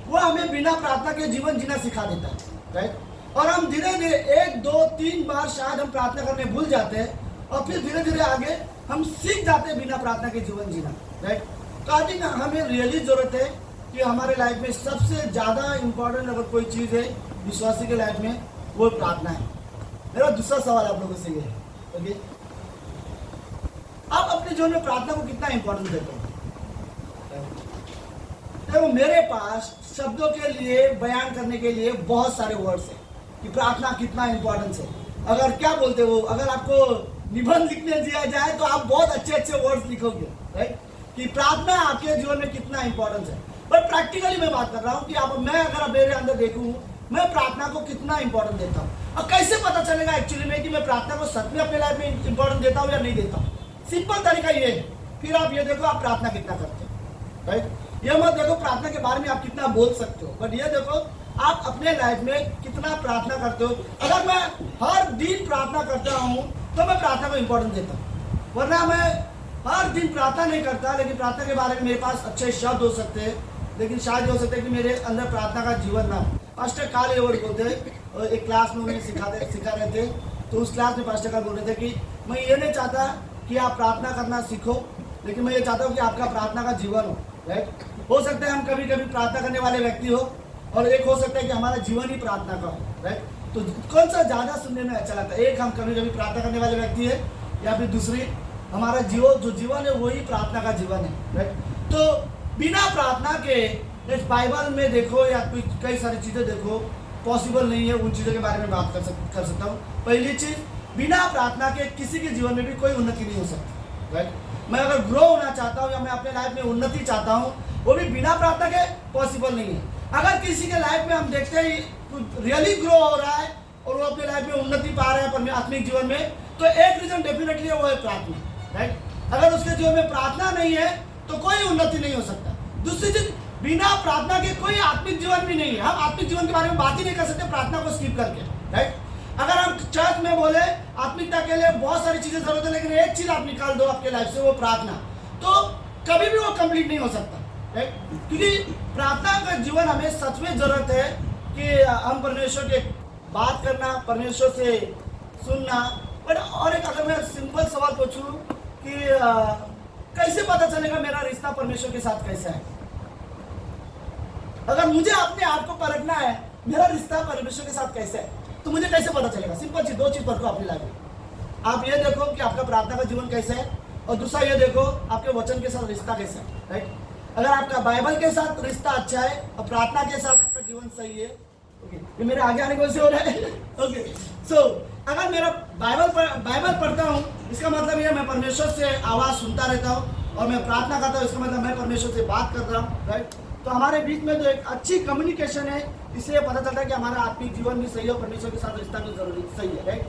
वो हमें बिना प्रार्थना के जीवन जीना सिखा देता है, राइट। और हम धीरे धीरे 1, 2, 3 बार शायद हम प्रार्थना करने भूल जाते हैं, और फिर धीरे धीरे आगे हम सीख जाते हैं बिना प्रार्थना के जीवन जीना, राइट। तो आई थिंक हमें रियली जरूरत है कि हमारे लाइफ में सबसे ज़्यादा इम्पोर्टेंट अगर कोई चीज़ है विश्वासी के लाइफ में, वो प्रार्थना है। मेरा दूसरा सवाल आप लोगों से ये है, ओके, आप अपने जीवन में प्रार्थना को कितना इंपॉर्टेंस देते हो? देखो, मेरे पास शब्दों के लिए बयान करने के लिए बहुत सारे वर्ड्स हैं कि प्रार्थना कितना इंपॉर्टेंस है। अगर क्या बोलते हो, अगर आपको निबंध लिखने दिया जाए तो आप बहुत अच्छे अच्छे वर्ड्स लिखोगे, राइट, कि प्रार्थना आपके जीवन में कितना इंपॉर्टेंस है। बट प्रैक्टिकली मैं बात कर रहा हूँ कि मैं अगर मेरे अंदर देखूँ, मैं प्रार्थना को कितना इंपॉर्टेंस देता हूँ। और कैसे पता चलेगा एक्चुअली में कि मैं प्रार्थना को सच में अपने लाइफ में इंपॉर्टेंस देता हूँ या नहीं देता हूँ? सिंपल तरीका ये है, फिर आप ये देखो आप प्रार्थना कितना करते हो, राइट। ये मत देखो प्रार्थना के बारे में आप कितना बोल सकते हो, बट ये देखो आप अपने लाइफ में कितना प्रार्थना करते हो। अगर मैं हर दिन प्रार्थना करता हूँ तो मैं प्रार्थना को इंपॉर्टेंस देता हूँ, वरना मैं हर दिन प्रार्थना नहीं करता, लेकिन प्रार्थना के बारे में मेरे पास अच्छे शब्द हो सकते हैं, लेकिन शायद हो सकता है कि मेरे अंदर प्रार्थना का जीवन ना हो। पास्टर काल एवर्ड बोलते हैं, एक क्लास में उन्हें सिखा रहे थे, तो उस क्लास में पास्टर काल बोल रहे थे कि मैं ये नहीं चाहता कि आप प्रार्थना करना सीखो, लेकिन मैं ये चाहता हूँ कि आपका प्रार्थना का जीवन हो, राइट। हो सकता है हम कभी कभी प्रार्थना करने वाले व्यक्ति हो, और एक हो सकता है कि हमारा जीवन ही प्रार्थना का हो, राइट। तो कौन सा ज़्यादा सुनने में अच्छा लगता है? एक हम कभी कभी प्रार्थना करने वाले व्यक्ति है, या फिर दूसरी हमारा जो जीवन है वही प्रार्थना का जीवन है, राइट। तो बिना प्रार्थना के इस बाइबल में देखो या कई सारी चीज़ें देखो, पॉसिबल नहीं है उन चीज़ों के बारे में बात कर सकता हूँ। पहली चीज़, बिना प्रार्थना के किसी के जीवन में भी कोई उन्नति नहीं हो सकती, राइट। मैं अगर ग्रो होना चाहता हूँ या मैं अपने लाइफ में उन्नति चाहता हूँ, वो भी बिना प्रार्थना के पॉसिबल नहीं है। अगर किसी के लाइफ में हम देखते हैं रियली ग्रो हो रहा है और वो अपने लाइफ में उन्नति पा रहे हैं अपने आत्मिक जीवन में, तो एक रीजन डेफिनेटली वो है प्रार्थना, राइट। अगर उसके जीवन में प्रार्थना नहीं है तो कोई उन्नति नहीं हो सकता। दूसरी चीज, बिना प्रार्थना के कोई आत्मिक जीवन भी नहीं है। हम आत्मिक जीवन के बारे में बात ही नहीं कर सकते प्रार्थना को स्किप करके, राइट। अगर हम चर्च में बोले आत्मिकता के लिए बहुत सारी चीजें जरूरत है, लेकिन एक चीज आप निकाल दो आपके लाइफ से, वो प्रार्थना, तो कभी भी वो कंप्लीट नहीं हो सकता, राइट। क्योंकि प्रार्थना का जीवन हमें सच में जरूरत है कि हम परमेश्वर के बात करना, परमेश्वर से सुनना। बट और एक अगर मैं सिंपल सवाल पूछूं कि कैसे पता चलेगा मेरा रिश्ता परमेश्वर के साथ कैसा है? अगर मुझे अपने आप को परखना है मेरा रिश्ता परमेश्वर के साथ कैसा है, तो मुझे कैसे पता चलेगा? सिंपल चीज, दो चीज परखो अपनी लाइफ में। आप ये देखो कि आपका प्रार्थना का जीवन कैसा है, और दूसरा ये देखो आपके वचन के साथ रिश्ता कैसा है, राइट। अगर आपका बाइबल के साथ रिश्ता अच्छा है और प्रार्थना के साथ आपका जीवन सही है, ओके, ये मेरे आगे आने को से हो रहा है, ओके। सो अगर मेरा बाइबल पढ़ता हूँ, इसका मतलब ये मैं परमेश्वर से आवाज़ सुनता रहता हूँ, और मैं प्रार्थना करता हूँ, इसका मतलब मैं परमेश्वर से बात कर रहा हूँ, राइट। तो हमारे बीच में जो एक अच्छी कम्युनिकेशन है, इससे पता चलता है कि हमारा आत्मिक जीवन भी सही है, परमेश्वर के साथ रिश्ता भी जरूरी सही है, राइट।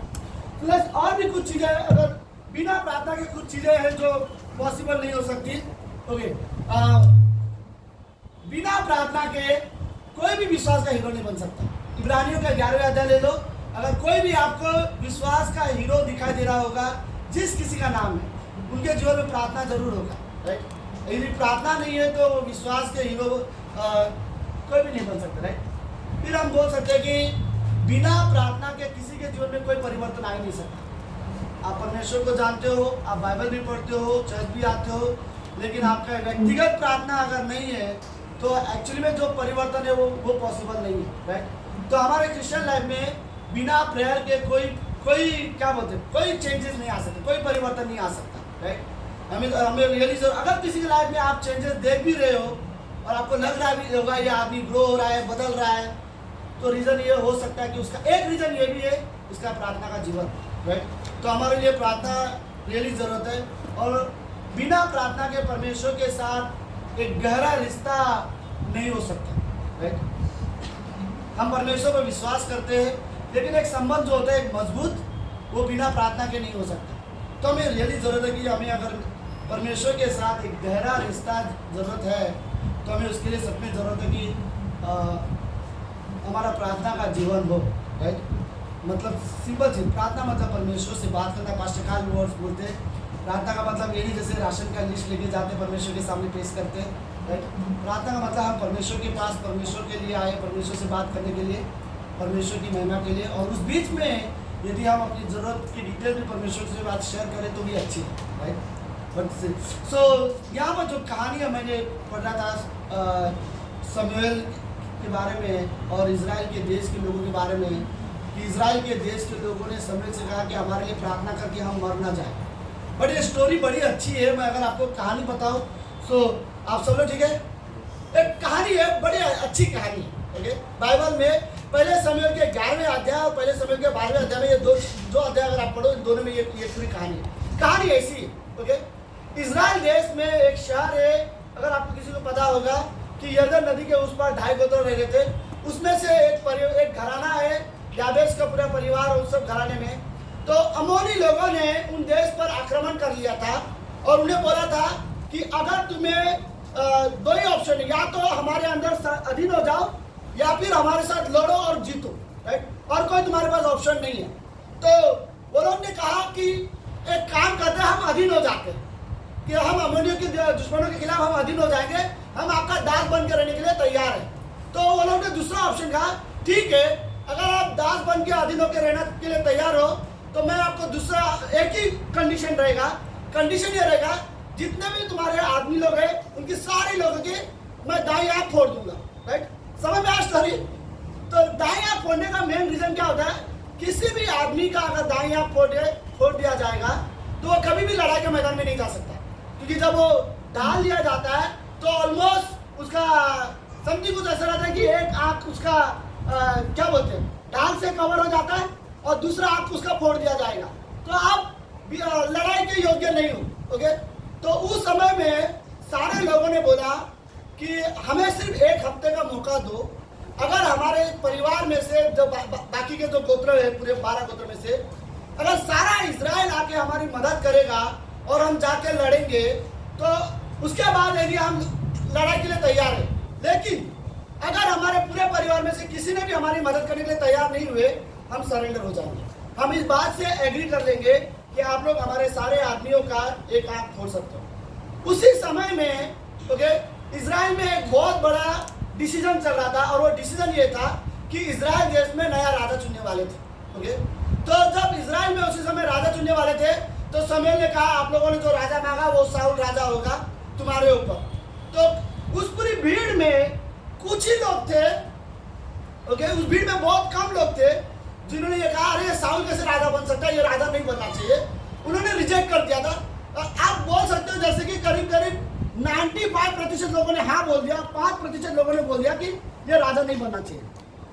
प्लस और भी कुछ चीज़ें, अगर बिना प्रार्थना के कुछ चीज़ें हैं जो पॉसिबल नहीं हो सकती, ओके। बिना प्रार्थना के कोई भी विश्वास का हीरो नहीं बन सकता। इब्रानियों का 11वां अध्याय ले लो, अगर कोई भी आपको विश्वास का हीरो दिखाई दे रहा होगा, जिस किसी का नाम है, उनके जीवन में प्रार्थना जरूर होगा, राइट। यदि प्रार्थना नहीं है तो विश्वास के हीरो कोई भी नहीं बन सकता, राइट। फिर हम बोल सकते हैं कि बिना प्रार्थना के किसी के जीवन में कोई परिवर्तन आ ही नहीं सकता। आप परमेश्वर को जानते हो, आप बाइबल भी पढ़ते हो, चर्च भी आते हो, लेकिन आपका व्यक्तिगत प्रार्थना अगर नहीं है तो एक्चुअली में जो परिवर्तन है वो पॉसिबल नहीं है, राइट। तो हमारे क्रिश्चियन लाइफ में बिना प्रेयर के कोई क्या बोलते हैं, कोई चेंजेस नहीं आ सकते, कोई परिवर्तन नहीं आ सकता, राइट। हमें रियली जरूर, अगर किसी की लाइफ में आप चेंजेस देख भी रहे हो और आपको लग रहा भी होगा ये आदमी ग्रो हो रहा है, बदल रहा है, तो रीज़न ये हो सकता है कि उसका एक रीज़न ये भी है उसका प्रार्थना का जीवन, राइट। तो हमारे लिए प्रार्थना रियली ज़रूरत है और बिना प्रार्थना के परमेश्वर के साथ एक गहरा रिश्ता नहीं हो सकता, राइट। हम परमेश्वर पर विश्वास करते हैं लेकिन एक संबंध जो होता है एक मजबूत, वो बिना प्रार्थना के नहीं हो सकता। तो हमें रियली ज़रूरत है कि हमें अगर परमेश्वर के साथ एक गहरा रिश्ता ज़रूरत है तो हमें उसके लिए सब में ज़रूरत है कि हमारा प्रार्थना का जीवन हो, राइट। मतलब सिंपल चीज, प्रार्थना मतलब परमेश्वर से बात करना। पास्टर कार्ल वर्ड्स बोलते हैं प्रार्थना का मतलब ये नहीं जैसे राशन का लिस्ट लेके जाते हैं परमेश्वर के सामने पेश करते हैं, राइट। प्रार्थना का मतलब हम परमेश्वर के पास परमेश्वर के लिए आए, परमेश्वर से बात करने के लिए, परमेश्वर की महिमा के लिए, और उस बीच में यदि हम अपनी ज़रूरत की डिटेल भी परमेश्वर से बात शेयर करें तो भी अच्छी है, राइट। बट सो यहाँ पर जो कहानियाँ मैंने पढ़ा था शमूएल के बारे में और इजराइल के देश के लोगों के बारे में, कि इजराइल के देश के लोगों ने शमूएल से कहा कि हमारे लिए प्रार्थना करके हम मर ना जाए। बट ये स्टोरी बड़ी अच्छी है, मैं अगर आपको कहानी बताऊँ तो आप सब लोग ठीक है, एक कहानी है, बड़ी अच्छी कहानी है, ओके। बाइबल में पहले शमूएल के 11वें अध्याय और पहले शमूएल के 12वें अध्याय में ये दो अध्याय अगर आप पढ़ो इन दोनों में ये पूरी कहानी ऐसी है, ओके। इजराइल देश में एक शहर है, अगर आपको किसी को पता होगा कि यरदन नदी के उस पार 2.5 गोत्र रह रहे थे, उसमें से एक घराना है याबेश का पूरा परिवार, उन सब घराने में। तो अमोनी लोगों ने उन देश पर आक्रमण कर लिया था और उन्हें बोला था कि अगर तुम्हें दो ही ऑप्शन है, या तो हमारे अंदर अधीन हो जाओ या फिर हमारे साथ लड़ो और जीतो, राइट, और कोई तुम्हारे पास ऑप्शन नहीं है। तो वो लोग ने कहा कि एक काम करते हैं, हम अधीन हो जाते हैं कि हम अमोनियों के दुश्मनों के खिलाफ हम अधीन हो जाएंगे, हम आपका दास बन के रहने के लिए तैयार है। तो वो लोग ने दूसरा ऑप्शन कहा, ठीक है अगर आप दास बन के अधीन होकर रहने के लिए तैयार हो तो मैं आपको दूसरा एक ही कंडीशन रहेगा, कंडीशन ये रहेगा जितने भी तुम्हारे आदमी लोग हैं उनकी सारे लोगों की मैं दाई आँख फोड़ दूंगा, राइट। समझ में आ स्टोरी? तो दाई आँख फोड़ने का मेन रीजन क्या होता है, किसी भी आदमी का अगर दाई आँख फोड़ दिया जाएगा तो वो कभी भी लड़ाई के मैदान में नहीं जा सकता, क्योंकि जब वो डाल दिया जाता है तो ऑलमोस्ट उसका समझी कुछ ऐसा रहता है कि एक आँख उसका क्या बोलते हैं डाल से कवर हो जाता है और दूसरा आँख उसका फोड़ दिया जाएगा, तो आप लड़ाई के योग्य नहीं हो, ओके। तो उस समय में सारे लोगों ने बोला कि हमें सिर्फ एक हफ्ते का मौका दो, अगर हमारे परिवार में से जो बाकी के जो गोत्र है पूरे 12 गोत्र में से अगर सारा इजराइल आके हमारी मदद करेगा और हम जाके लड़ेंगे तो उसके बाद यदि हम लड़ाई के लिए तैयार हैं, लेकिन अगर हमारे पूरे परिवार में से किसी ने भी हमारी मदद करने के लिए तैयार नहीं हुए हम सरेंडर हो जाएंगे, हम इस बात से एग्री कर लेंगे कि आप लोग हमारे सारे आदमियों का एक आँख फोड़ सकते हो। उसी समय में ओके इजराइल में एक बहुत बड़ा डिसीजन चल रहा था और वो डिसीजन ये था कि इजराइल देश में नया राजा चुनने वाले थे, ओके। तो जब इजराइल में उसी समय राजा चुनने वाले थे तो शमूएल ने कहा आप लोगों ने जो राजा मांगा वो शाऊल राजा होगा तुम्हारे ऊपर। तो उस पूरी भीड़ में कुछ ही लोग थे, ओके, उस भीड़ में बहुत कम लोग थे जिन्होंने ये कहा अरे शाऊल कैसे राजा बन सकता है, ये राजा नहीं बनना चाहिए, उन्होंने रिजेक्ट कर दिया था। आप बोल सकते हो जैसे कि करीब करीब 95% लोगों ने हाँ बोल दिया, 5% लोगों ने बोल दिया कि ये राजा नहीं बनना चाहिए।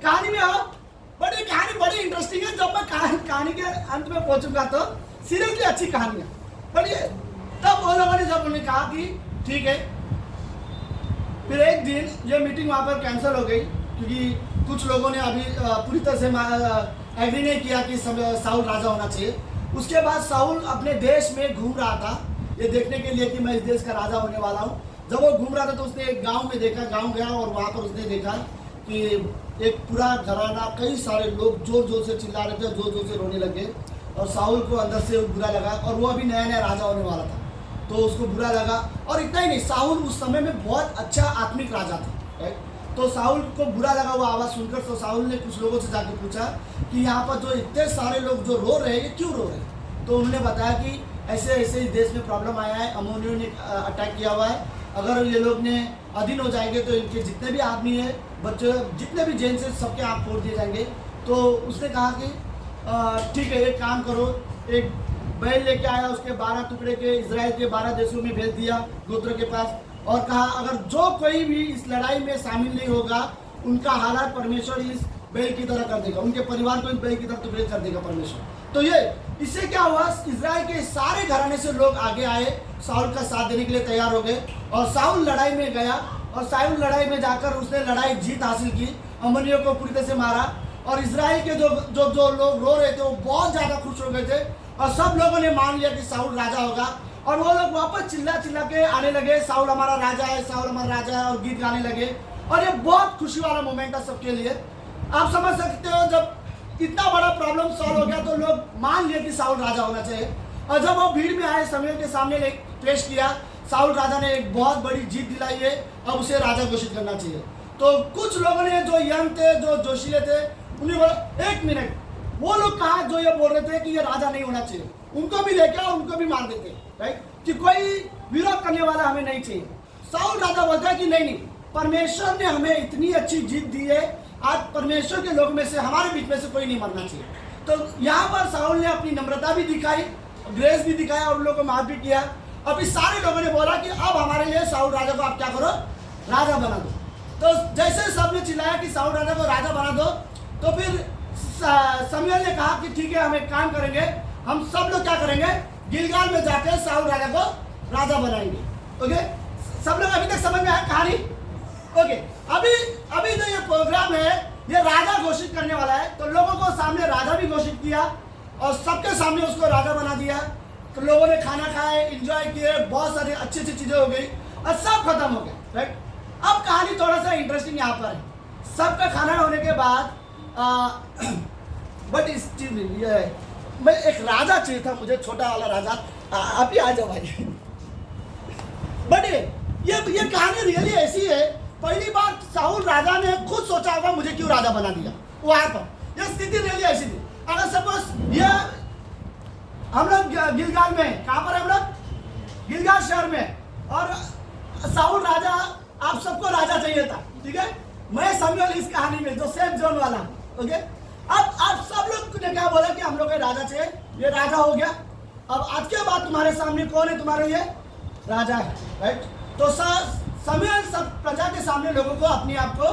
कहानी में आओ, बट ये कहानी बड़ी इंटरेस्टिंग है, जब मैं कहानी के अंत में पहुंचूंगा तो सीरियसली अच्छी कहानी है। बट ये तब वो लोगों ने जब उन्होंने कहा कि ठीक है, फिर एक दिन ये मीटिंग वहाँ पर कैंसिल हो गई क्योंकि कुछ लोगों ने अभी पूरी तरह से एग्री नहीं किया कि शाऊल राजा होना चाहिए। उसके बाद शाऊल अपने देश में घूम रहा था ये देखने के लिए कि मैं इस देश का राजा होने वाला हूँ। जब वो घूम रहा था तो उसने एक गांव में देखा, गांव गया और वहाँ पर उसने देखा कि एक पूरा घराना, कई सारे लोग जोर जोर से चिल्ला रहे थे, जोर जोर से रोने लगे और शाऊल को अंदर से बुरा लगा और वो अभी नया नया राजा होने वाला था तो उसको बुरा लगा। और इतना ही नहीं, शाऊल उस समय में बहुत अच्छा आत्मिक राजा था, राइट। तो शाऊल को बुरा लगा वो आवाज़ सुनकर, तो शाऊल ने कुछ लोगों से जाके पूछा कि यहाँ पर जो इतने सारे लोग जो रो रहे हैं ये क्यों रो रहे हैं। तो उन्होंने बताया कि ऐसे ऐसे इस देश में प्रॉब्लम आया है, अमोनियो ने अटैक किया हुआ है, अगर ये लोग ने अधीन हो जाएंगे तो इनके जितने भी आदमी है, बच्चे, जितने भी जेंट्स हैं, सबके आँख फोड़ दिए जाएंगे। तो उसने कहा कि ठीक है, एक काम करो, एक बैल लेके आया, उसके 12 टुकड़े के इजराइल के 12 देशों में भेज दिया गोत्र के पास, और कहा अगर जो कोई भी इस लड़ाई में शामिल नहीं होगा, उनका हालात परमेश्वर इस बैल की तरह कर देगा, उनके परिवार को इस बैल की तरह टुकड़े कर देगा परमेश्वर। तो ये इससे क्या हुआ, इजराइल के सारे घराने से लोग आगे आए, साउल का साथ देने के लिए तैयार हो गए, और साउल लड़ाई में गया, और साउल लड़ाई में जाकर उसने लड़ाई जीत हासिल की, अमोनियों को पूरी तरह से मारा, और इजराइल के जो जो जो लोग रो रहे थे वो बहुत ज़्यादा खुश हो गए थे, और सब लोगों ने मान लिया कि साउल राजा होगा, और वो लोग वापस चिल्ला चिल्ला के आने लगे, साउल हमारा राजा है, साउल हमारा राजा है, और गीत गाने लगे, और ये बहुत खुशी वाला मोमेंट था सबके लिए। आप समझ सकते हो, जब इतना बड़ा प्रॉब्लम सॉल्व हो गया तो लोग मान लिए कि साउल राजा होना चाहिए, और जब वो भीड़ में आए, शमूएल के सामने पेश किया, साउल राजा ने एक बहुत बड़ी जीत दिलाई है, अब उसे राजा घोषित करना चाहिए। तो कुछ लोगों ने, जो यंग थे, जो जोशीले थे, उन्हें बोला एक मिनट, वो लोग कहा जो ये बोल रहे थे कि ये राजा नहीं होना चाहिए, उनको भी लेके आओ, उनको भी मार देते, राइट, कि कोई विरोध करने वाला हमें नहीं चाहिए। साउल राजा बोलता है कि नहीं, परमेश्वर ने हमें इतनी अच्छी जीत दी है, आज परमेश्वर के लोग में से, हमारे बीच में से कोई नहीं मरना चाहिए। तो यहाँ पर साउल ने अपनी नम्रता भी दिखाई, ग्रेस भी दिखाया, और उन लोगों को माफ भी किया। अभी सारे लोगों ने बोला कि अब हमारे लिए साउल राजा को आप क्या करो, राजा बना दो। तो जैसे सबने चिल्लाया कि साउल राजा को राजा बना दो, तो फिर शमूएल ने कहा कि ठीक है, हम एक काम करेंगे, हम सब लोग क्या करेंगे, गिलगाल में जाकर साउल राजा को राजा बनाएंगे। ओके, सब लोग अभी तक समझ में आया कहानी? ओके, अभी जो ये प्रोग्राम है, ये राजा घोषित करने वाला है, तो लोगों को सामने राजा भी घोषित किया, और सबके सामने उसको राजा बना दिया। तो लोगों ने खाना खाए, एंजॉय किए, बहुत सारी अच्छी अच्छी चीजें हो गई, और सब खत्म हो गया, राइट। अब कहानी थोड़ा सा इंटरेस्टिंग यहाँ पर है। सबका खाना होने के बाद बट इस मैं एक राजा चाहिए था मुझे, छोटा वाला राजा, आप ही आ जाओ भाई। बट ये कहानी रियली ऐसी है, पहली बार साउल राजा ने खुद सोचा होगा मुझे क्यों राजा बना दिया, वहां पर यह स्थिति रियली ऐसी थी। अगर सपोज ये हम लोग गिलगाल में, कहाँ पर हम लोग, गिलगाल शहर में, और साउल राजा, आप सबको राजा चाहिए था, ठीक है, मैं शमूएल इस कहानी में जो सेफ जोन वाला, ओके। अब आप सब लोग ने क्या बोला कि हम लोग को राजा चाहिए, ये राजा हो गया। अब आज के बाद तुम्हारे सामने कौन है, तुम्हारे लिए राजा है, राइट। तो शमूएल सब प्रजा के सामने लोगों को अपने आप को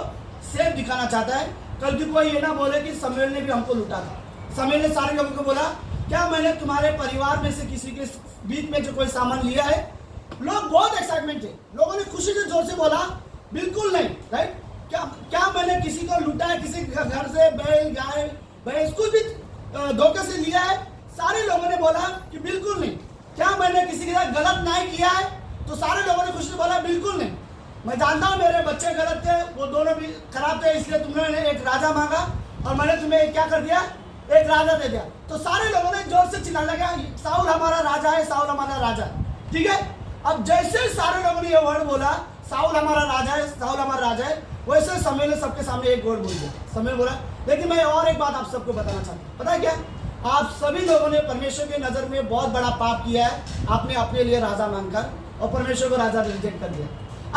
सेफ दिखाना चाहता है, कल की कोई ये ना बोले कि शमूएल ने भी हमको लूटा था। शमूएल ने सारे लोगों को बोला, क्या मैंने तुम्हारे परिवार में से किसी के बीच में जो कोई सामान लिया है? लोग बहुत एक्साइटमेंट थे, लोगों ने खुशी से जोर से बोला, बिल्कुल नहीं, राइट। क्या मैंने किसी को लूटा है, किसी के घर से बैल, गाय, भैंस कुछ भी धोखे से लिया है? सारे लोगों ने बोला कि बिल्कुल नहीं। क्या मैंने किसी के साथ गलत न्याय किया है? तो सारे लोगों ने खुशी से बोला, बिल्कुल नहीं। मैं जानता हूँ मेरे बच्चे गलत थे, वो दोनों भी खराब थे, इसलिए तुमने एक राजा मांगा और मैंने तुम्हें क्या कर दिया, एक राजा दे दिया। तो सारे लोगों ने जोर से चिल्लाने लगा, साउल हमारा राजा है, साउल हमारा राजा है, ठीक है। अब जैसे सारे लोगों ने ये वर्ड बोला, साउल हमारा राजा है, साउल हमारा राजा है, वैसे शमूएल ने सबके सामने एक वर्ड बोल दिया। शमूएल बोला, लेकिन मैं और एक बात आप सबको बताना चाहता हूँ, पता है क्या? आप सभी लोगों ने परमेश्वर की नज़र में बहुत बड़ा पाप किया है, आपने अपने लिए राजा मांगकर और परमेश्वर को राजा रिजेक्ट कर दिया।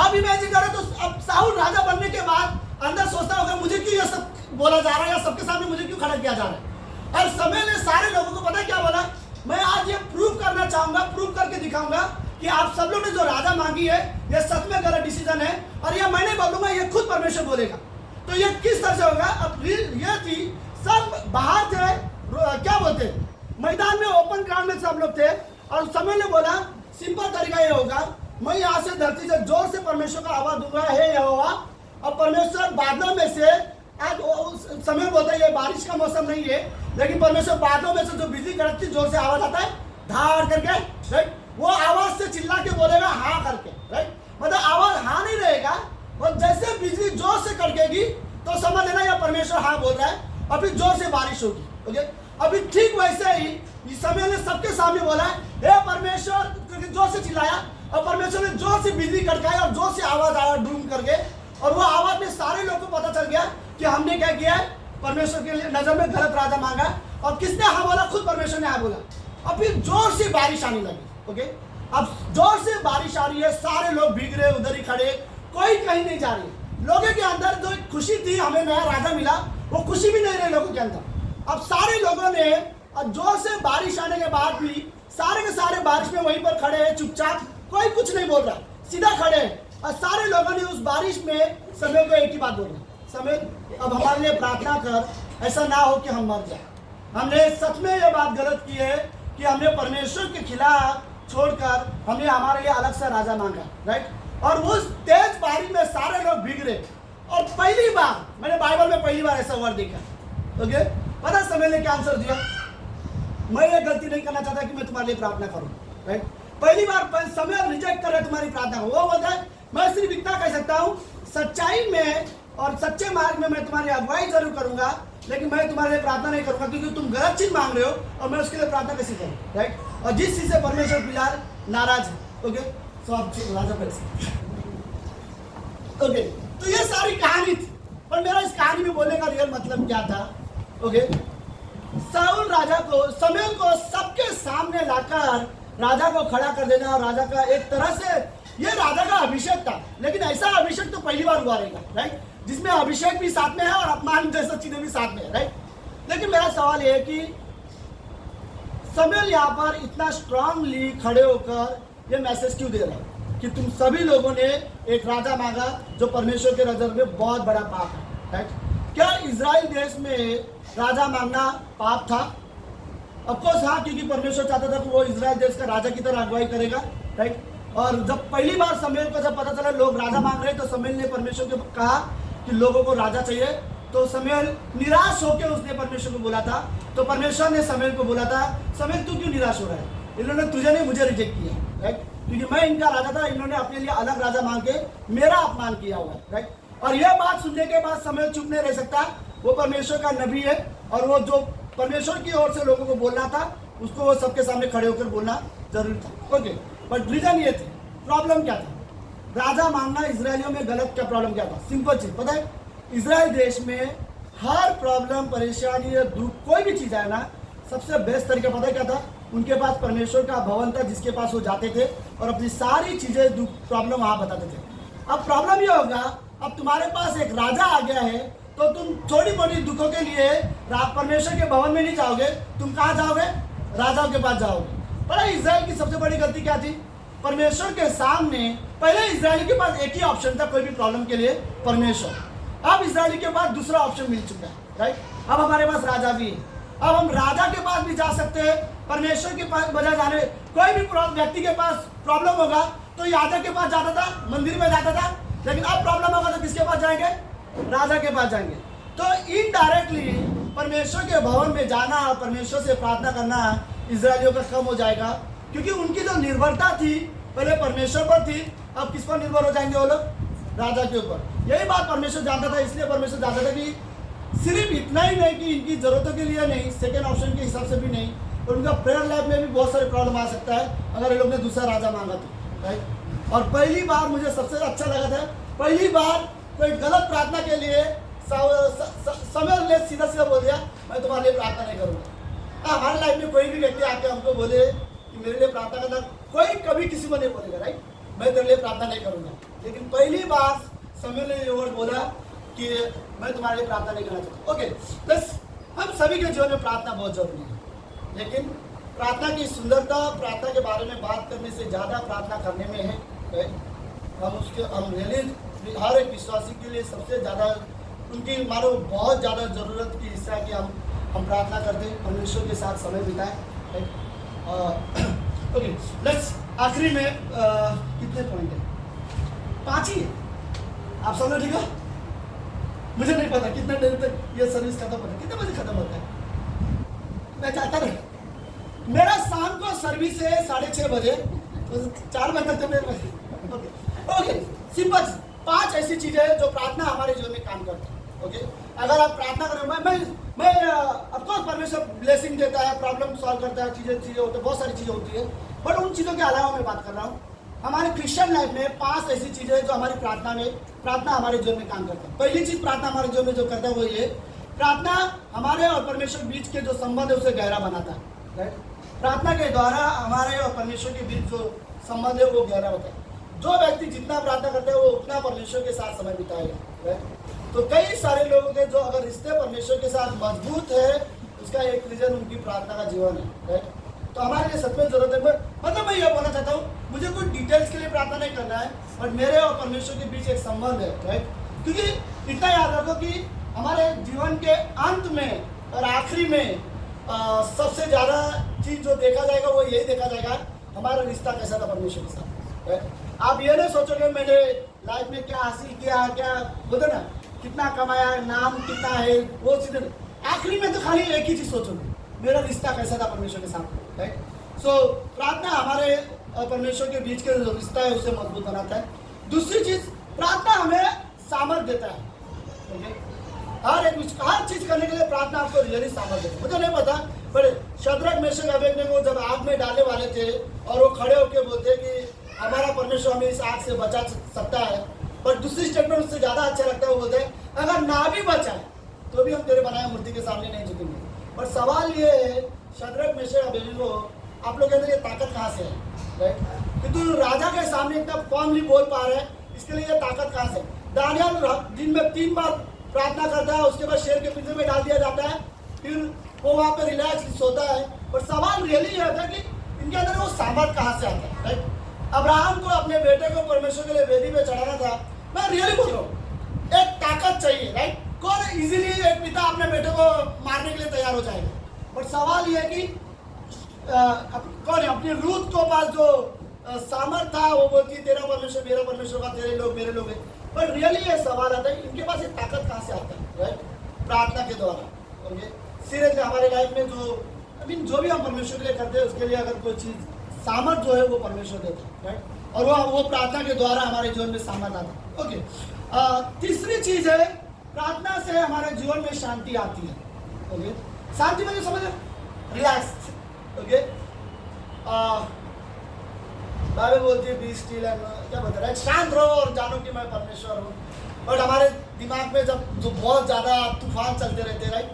अब इमेजिन करो, तो अब साउल राजा बनने के बाद अंदर सोचता होगा, मुझे क्यों ये सब बोला जा रहा है, या सबके सामने मुझे क्यों खड़ा किया जा रहा है? और शमूएल ने सारे लोगों को पता क्या बोला, मैं आज ये प्रूव करना चाहूंगा, प्रूव करके दिखाऊंगा कि आप सब लोग ने जो राजा मांगी है, ये सच में गलत डिसीजन है, और ये मैं नहीं बोलूंगा, ये खुद परमेश्वर बोलेगा। तो ये किस तरह से होगा? अब ये थी, सब बाहर थे, क्या बोलते, मैदान में, ओपन ग्राउंड में सब लोग थे, और शमूएल ने बोला, सिंपल तरीका ये होगा, मैं यहाँ से धरती से जोर से परमेश्वर का आवाज दूंगा, हे यहोवा, और परमेश्वर बादलों में से, आज शमूएल बोलता है ये बारिश का मौसम नहीं है, लेकिन परमेश्वर बादलों में से जो बिजली कड़कती जोर से आवाज आता है, धाड़ करके, राइट, वो आवाज से चिल्ला के बोलेगा हाँ करके, राइट, मतलब आवाज हाँ नहीं रहेगा, और जैसे बिजली जोर से कड़केगी तो समझ लेना यह परमेश्वर हाँ बोल रहा है, और फिर जोर से बारिश होगी, ओके। अभी ठीक वैसे ही शमूएल ने सबके सामने बोला, हे परमेश्वर, क्योंकि जोर से चिल्लाया, और परमेश्वर ने जोर से बिजली कड़काई और जोर से आवाज आया ढूंढ करके, और वो आवाज में सारे लोगों को पता चल गया कि हमने क्या किया है, परमेश्वर के लिए नजर में गलत राजा मांगा। और किसने हाँ बोला? खुद परमेश्वर ने हाँ बोला। और फिर जोर से बारिश आने लगी। ओके, अब जोर से बारिश आ रही है, सारे लोग भीग रहे, उधर ही खड़े, कोई कहीं नहीं जा रही। लोगों के अंदर जो खुशी थी हमें नया राजा मिला, वो खुशी भी नहीं रही लोगों के अंदर। अब सारे लोगों ने जोर से बारिश आने के बाद भी सारे के सारे बारिश में वहीं पर खड़े हैं चुपचाप, कोई कुछ नहीं बोल रहा, सीधा खड़े हैं। और सारे लोगों ने उस बारिश में शमूएल को एक ही बात बोली, शमूएल अब हमारे लिए प्रार्थना कर, ऐसा ना हो कि हम मर जाए। हमने सच में ये बात गलत की है कि हमने परमेश्वर के खिलाफ छोड़कर हमने हमारे लिए अलग सा राजा मांगा, राइट। और उस तेज बारिश में सारे लोग भीग रहे। और पहली बार मैंने बाइबल में पहली बार ऐसा वर्ड देखा। ओके, पता शमूएल ने क्या आंसर दिया? मैं ये गलती नहीं करना चाहता कि मैं तुम्हारे लिए प्रार्थना करूं, राइट। पहली बार शमूएल रिजेक्ट कर रहे तुम्हारी प्रार्थना को। वो बोलता है मैं सिर्फ इतना कह सकता हूं, सच्चाई में और सच्चे मार्ग में मैं तुम्हारी अगुवाई जरूर करूंगा, लेकिन मैं तुम्हारे लिए प्रार्थना नहीं करूंगा, क्योंकि तुम गलत चीज मांग रहे हो और मैं उसके लिए प्रार्थना कैसे करूं, राइट। और जिस चीज से परमेश्वर फिलहाल नाराज है, ओके, सो आप राजा पैसे, ओके। तो ये सारी कहानी थी, पर मेरा इस कहानी में बोलने का रियल मतलब क्या था? ओके, शाऊल राजा को, शमूएल को सबके सामने लाकर राजा को खड़ा कर देना, और राजा का एक तरह से ये राजा का अभिषेक था। लेकिन ऐसा अभिषेक तो पहली बार हुआ रहेगा, राइट, जिसमें अभिषेक भी साथ में है और अपमान जैसा चीजें भी साथ में है, राइट। लेकिन मेरा सवाल ये है कि शमूएल यहाँ पर इतना स्ट्रांगली खड़े होकर ये मैसेज क्यों दे रहा है कि तुम सभी लोगों ने एक राजा मांगा जो परमेश्वर के नजर में बहुत बड़ा पाप है, राइट। क्या इजराइल देश में राजा मांगना पाप था? ऑफकोर्स हाँ, क्योंकि परमेश्वर चाहता था कि वो इजराइल देश का राजा की तरह अगुवाई करेगा, राइट। और जब पहली बार शमूएल को जब पता चला लोग राजा मांग रहे, तो शमूएल ने परमेश्वर को कहा कि लोगों को राजा चाहिए। तो शमूएल निराश होकर उसने परमेश्वर को बोला था। तो परमेश्वर ने शमूएल को बोला था, शमूएल तू क्यों निराश हो रहा है? इन्होंने तुझे नहीं, मुझे रिजेक्ट किया, राइट, क्योंकि मैं इनका राजा था, इन्होंने अपने लिए अलग राजा मांग के मेरा अपमान किया हुआ है, राइट। और यह बात सुनने के बाद शमूएल चुप नहीं रह सकता। वो परमेश्वर का नबी है, और वो जो परमेश्वर की ओर से लोगों को बोलना था उसको वो सबके सामने खड़े होकर बोलना जरूरी था, ओके। बट रीजन ये थी, प्रॉब्लम क्या था? राजा मांगना इजरायलियों में गलत क्या प्रॉब्लम क्या था? सिंपल चीज पता है, इजराइल देश में हर प्रॉब्लम, परेशानी, दुख, कोई भी चीज आए ना, सबसे बेस्ट तरीका पता है क्या था? उनके पास परमेश्वर का भवन था जिसके पास वो जाते थे और अपनी सारी चीजें, दुख, प्रॉब्लम वहां बताते थे। अब प्रॉब्लम ये होगा, अब तुम्हारे पास एक राजा आ गया है, तो तुम छोटी मोटी दुखों के लिए परमेश्वर के भवन में नहीं जाओगे, तुम कहाँ जाओगे? राजाओं के पास जाओगे। पर इजराइल की सबसे बड़ी गलती क्या थी? परमेश्वर के सामने पहले इजराइली के पास एक ही ऑप्शन था कोई भी प्रॉब्लम के लिए, परमेश्वर। अब इजराइली के पास दूसरा ऑप्शन मिल चुका है, राइट। अब हमारे पास राजा भी है, अब हम राजा के पास भी जा सकते हैं, परमेश्वर के पास बजाय जाने। कोई भी व्यक्ति के पास प्रॉब्लम होगा तो याजक के पास जाता था, मंदिर में जाता था, लेकिन अब प्रॉब्लम होगा तो किसके पास जाएंगे? राजा के पास जाएंगे। तो इनडायरेक्टली परमेश्वर के भवन में जाना और परमेश्वर से प्रार्थना करना इजरायलियों का कम हो जाएगा, क्योंकि उनकी जो निर्भरता थी पहले परमेश्वर पर थी, अब किस पर निर्भर हो जाएंगे वो लोग? राजा के ऊपर। यही बात परमेश्वर जानता था, इसलिए परमेश्वर जानता था कि सिर्फ इतना ही नहीं कि इनकी जरूरतों के लिए नहीं, सेकेंड ऑप्शन के हिसाब से भी नहीं, और उनका प्रेयर लाइफ में भी बहुत सारे प्रॉब्लम आ सकता है अगर ये लोग ने दूसरा राजा मांगा तो, राइट। और पहली बार मुझे सबसे अच्छा लगा था, पहली बार कोई गलत प्रार्थना के लिए शमूएल ने सीधा सीधा बोल दिया, मैं तुम्हारे लिए प्रार्थना नहीं करूँगा। हमारे लाइफ में कोई भी व्यक्ति आके हमको बोले कि मेरे लिए प्रार्थना करना, कोई कभी किसी को नहीं बोलेगा, राइट, मैं तेरे लिए प्रार्थना नहीं करूँगा। लेकिन पहली बार शमूएल ने ये वर्ड बोला कि मैं तुम्हारे लिए प्रार्थना नहीं करना चाहता। ओके, बस हम सभी के जीवन में प्रार्थना बहुत जरूरी है, लेकिन प्रार्थना की सुंदरता प्रार्थना के बारे में बात करने से ज़्यादा प्रार्थना करने में है। हम रियली हर एक विश्वासी के लिए सबसे ज़्यादा उनकी मानो बहुत ज़्यादा ज़रूरत की हिस्सा है कि हम प्रार्थना करते हैं, परमेश्वर के साथ समय बिताएं, राइट। ओके, लेट्स आखिरी में कितने पॉइंट है? 5 ही है। आप सब लोग ठीक है? मुझे नहीं पता कितना देर तक ये सर्विस खत्म होता है, कितने बजे खत्म होता है? मैं चाहता नहीं, मेरा शाम को सर्विस है 6:30 बजे, तो 4 बजे तक मेरे ओके। सिंपल 5 ऐसी चीजें हैं जो प्रार्थना हमारे जीवन में काम करती है। ओके, अगर आप प्रार्थना करें, मैं ऑफकोर्स परमेश्वर ब्लेसिंग देता है, प्रॉब्लम सॉल्व करता है, चीजें होती है, बहुत सारी चीजें होती है, बट उन चीजों के अलावा मैं बात कर रहा हूँ हमारे क्रिश्चियन लाइफ में 5 ऐसी चीजें जो हमारी प्रार्थना हमारे जीवन में काम करता है। पहली चीज प्रार्थना हमारे जीवन में जो करता है वो ये, प्रार्थना हमारे और परमेश्वर बीच के जो संबंध है उसे गहरा बनाता है, राइट। प्रार्थना के द्वारा हमारे और परमेश्वर के बीच जो संबंध है वो गहरा होता है। जो व्यक्ति जितना प्रार्थना करता है वो उतना परमेश्वर के साथ समय बिताएगा, राइट। तो कई सारे लोगों के जो अगर रिश्ते परमेश्वर के साथ मजबूत है, उसका एक रीजन उनकी प्रार्थना का जीवन है, राइट। तो हमारे लिए सच में जरूरत है। मतलब मैं ये बोलना चाहता हूँ, मुझे कोई डिटेल्स के लिए प्रार्थना नहीं करना है, बट मेरे और परमेश्वर के बीच एक संबंध है, राइट। क्योंकि इतना याद रखो कि हमारे जीवन के अंत में और आखिरी में सबसे ज़्यादा चीज़ जो देखा जाएगा वो यही देखा जाएगा, हमारा रिश्ता कैसा था परमेश्वर के साथ, राइट। आप ये नहीं सोचोगे मैंने लाइफ में क्या हासिल किया, क्या बोलते ना, कितना कमाया, नाम कितना है, वो चीज़ें आखिरी में तो खाली एक ही चीज़ सोचोगे, मेरा रिश्ता कैसा था परमेश्वर के साथ, राइट। सो प्रार्थना हमारे और परमेश्वर के बीच के जो रिश्ता है उसे मजबूत बनाता है। दूसरी चीज़, प्रार्थना हमें सामर्थ देता है, ओके। हर चीज़ करने के लिए प्रार्थना आपको रियली सामर्थ देता है। मुझे नहीं पता, पर शद्रक मेशक अबेदनगो जब आग में डालने वाले थे और वो खड़े होकर बोलते कि हमारा परमेश्वर हमें इस आग से बचा सकता है, पर दूसरी स्टेटमेंट उससे ज़्यादा अच्छा लगता है, वो बोलते हैं अगर ना भी बचाए तो भी हम तेरे बनाए मूर्ति के सामने नहीं झुकेंगे। पर सवाल ये है, शद्रक मेशक अबेदनगो, आप लोग के अंदर ये ताकत कहाँ से है, राइट। कि तू राजा के सामने इतना फॉर्मली बोल पा रहे हैं, इसके लिए ये ताकत कहाँ से? दानियल दिन में 3 बार प्रार्थना करता है, उसके बाद शेर के पिंजरे में डाल दिया जाता है, फिर वो वहाँ पे रिलैक्स सोता है। पर सवाल रियली ये होता है कि इनके अंदर वो सामर्थ कहाँ से आता है, राइट। अब्राहम को अपने बेटे को परमेश्वर के लिए वेदी पे चढ़ाना था। मैं रियली बोल रहा हूँ, एक ताकत चाहिए, राइट। कौन इजीली एक पिता अपने बेटे को मारने के लिए तैयार हो जाएगा? बट सवाल ये है कि कौन है अपनी रूथ को पास जो सामर्थ था, वो बोलती तेरा परमेश्वर मेरा परमेश्वर का, तेरे लोग मेरे लोग है। बट रियली ये सवाल आता है इनके पास ये ताकत कहाँ से आता है, राइट। प्रार्थना के द्वारा, ओके। सीरियसली हमारे लाइफ में जो भी हम परमेश्वर के लिए करते हैं, उसके लिए अगर कोई चीज़ सामर्थ जो है वो परमेश्वर देता है, राइट। और वो प्रार्थना के द्वारा हमारे जीवन में सामर्थ आता है, ओके। तीसरी चीज़ है, प्रार्थना से हमारे जीवन में शांति आती है, ओके। शांति में जो समझ रिलैक्स, ओके। बाइबल बोलती है बी स्टिल एंड क्या बोलते हैं, शांत रहो और जानो कि मैं परमेश्वर हूँ। बट हमारे दिमाग में जब जो बहुत ज़्यादा तूफान चलते रहते हैं, राइट,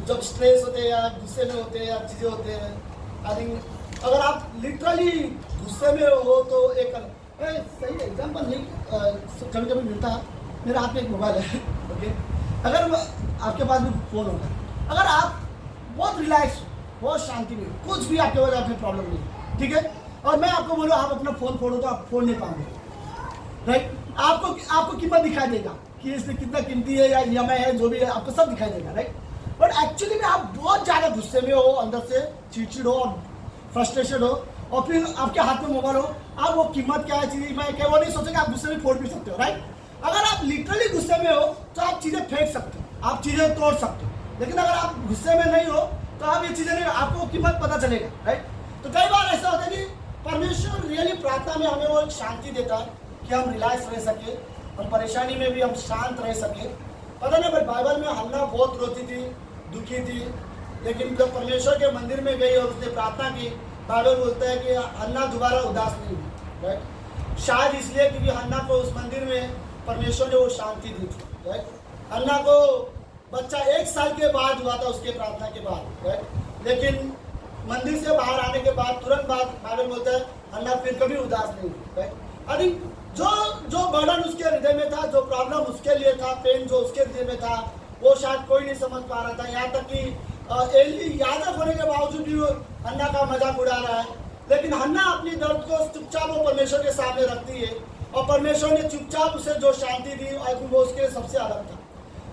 जब स्ट्रेस होते हैं या गुस्से में होते हैं या चीज़ें होते हैं, आई थिंक अगर आप लिटरली गुस्से में हो तो एक सही एग्जाम्पल नहीं कभी कभी मिलता है। मेरे हाथ में एक मोबाइल है, ओके। अगर आपके पास भी फ़ोन होगा, अगर आप बहुत रिलैक्स हो, बहुत शांति में, कुछ भी आपके वजह में प्रॉब्लम नहीं, ठीक है, और मैं आपको बोलूँ आप अपना फ़ोन फोड़ो तो आप फोड़ नहीं पाओगे, राइट। आपको कीमत दिखाई देगा कि इसमें कितना कीमती है या EMI है, जो भी है आपको सब दिखाई देगा, राइट। बट एक्चुअली में आप बहुत ज़्यादा गुस्से में हो, अंदर से चिड़चिड़ हो और फ्रस्ट्रेशन हो, और फिर आपके हाथ में मोबाइल हो, आप वो कीमत क्या है, चीज़ मैं क्या, वो नहीं सोचेंगे, आप गुस्से में फोड़ भी सकते हो, राइट। अगर आप लिटरली गुस्से में हो तो आप चीज़ें फेंक सकते हो, आप चीज़ें तोड़ सकते हो। लेकिन अगर आप गुस्से में नहीं हो तो आप ये चीज़ें नहीं, आपको कीमत पता चलेगा, राइट। तो कई बार ऐसा होता है कि परमेश्वर रियली प्रार्थना में हमें वो शांति देता है कि हम रिलैक्स रह सके, हम परेशानी में भी हम शांत रह सके। पता नहीं, बट बाइबल में हन्ना बहुत रोती थी, दुखी थी, लेकिन जब परमेश्वर के मंदिर में गई और उसने प्रार्थना की, बाइबल बोलता है कि हन्ना दोबारा उदास नहीं हुई, राइट। शायद इसलिए क्योंकि हन्ना को उस मंदिर में परमेश्वर ने वो शांति दी थी, राइट। हन्ना को बच्चा 1 साल के बाद हुआ था उसके प्रार्थना के बाद, राइट। लेकिन मंदिर से बाहर आने के बाद तुरंत बाद बाइबल बोलता है हन्ना फिर कभी उदास नहीं हुई, राइट। आई थिंक जो बर्डन उसके हृदय में था, जो प्रॉब्लम उसके लिए था, पेन जो उसके हृदय में था, वो शायद कोई नहीं समझ पा रहा था। यहाँ तक कि एली याजक होने के बावजूद भी हन्ना का मजाक उड़ा रहा है, लेकिन हन्ना अपनी दर्द को चुपचाप वो परमेश्वर के सामने रखती है, और परमेश्वर ने चुपचाप उसे जो शांति दी, और वो उसके लिए सबसे अलग था।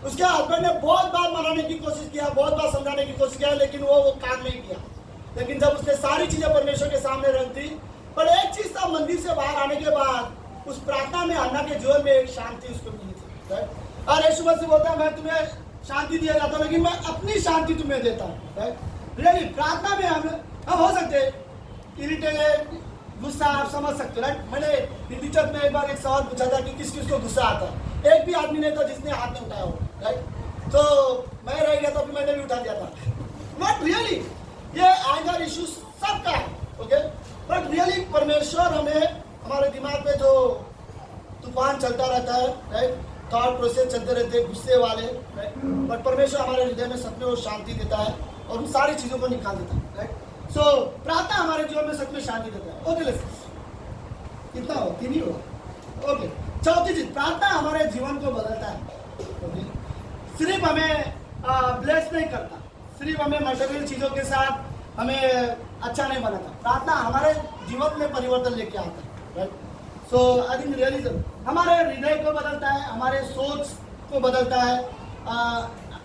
उसके हस्बैंड ने बहुत बार मनाने की कोशिश किया, बहुत बार समझाने की कोशिश किया, लेकिन वो काम नहीं किया। लेकिन जब उसने सारी चीज़ें परमेश्वर के सामने रख दी, पर एक चीज़ था, मंदिर से बाहर आने के बाद उस प्रार्थना में हन्ना के जीवन में एक शांति उसको मिली थी, राइट। और यीशु मसीह बोलता है मैं तुम्हें शांति दिया जाता हूँ, लेकिन मैं अपनी शांति तुम्हें देता हूँ, राइट। रियली प्रार्थना में हम हो सकते इरिटेटेड, गुस्सा आप समझ सकते हो, राइट। मैंने हिंदी चर्च में एक बार एक सवाल पूछा था कि किस किस को गुस्सा आता है, एक भी आदमी नहीं था जिसने हाथ नहीं उठाया हो, राइट। तो मैं रह गया, तो फिर मैंने भी उठा दिया था। बट रियली ये एंगर इशू सबका है, ओके। बट रियली परमेश्वर हमें, हमारे दिमाग में जो तूफान चलता रहता है, राइट, थॉट प्रोसेस चलते रहते हैं गुस्से वाले, राइट, बट परमेश्वर हमारे हृदय में सच में वो शांति देता है और उन सारी चीज़ों को निकाल देता है, राइट। सो प्रार्थना हमारे जीवन में सच में शांति देता है। ओके कितना हो, 3 ही होगा। ओके, चौथी चीज, प्रार्थना हमारे जीवन को बदलता है। ओके, सिर्फ हमें ब्लेस नहीं करता, सिर्फ हमें मटेरियल चीजों के साथ हमें अच्छा नहीं बनाता। प्रार्थना हमारे जीवन में परिवर्तन लेके आता है, right. So I think realism हमारे हृदय को बदलता है, हमारे सोच को बदलता है,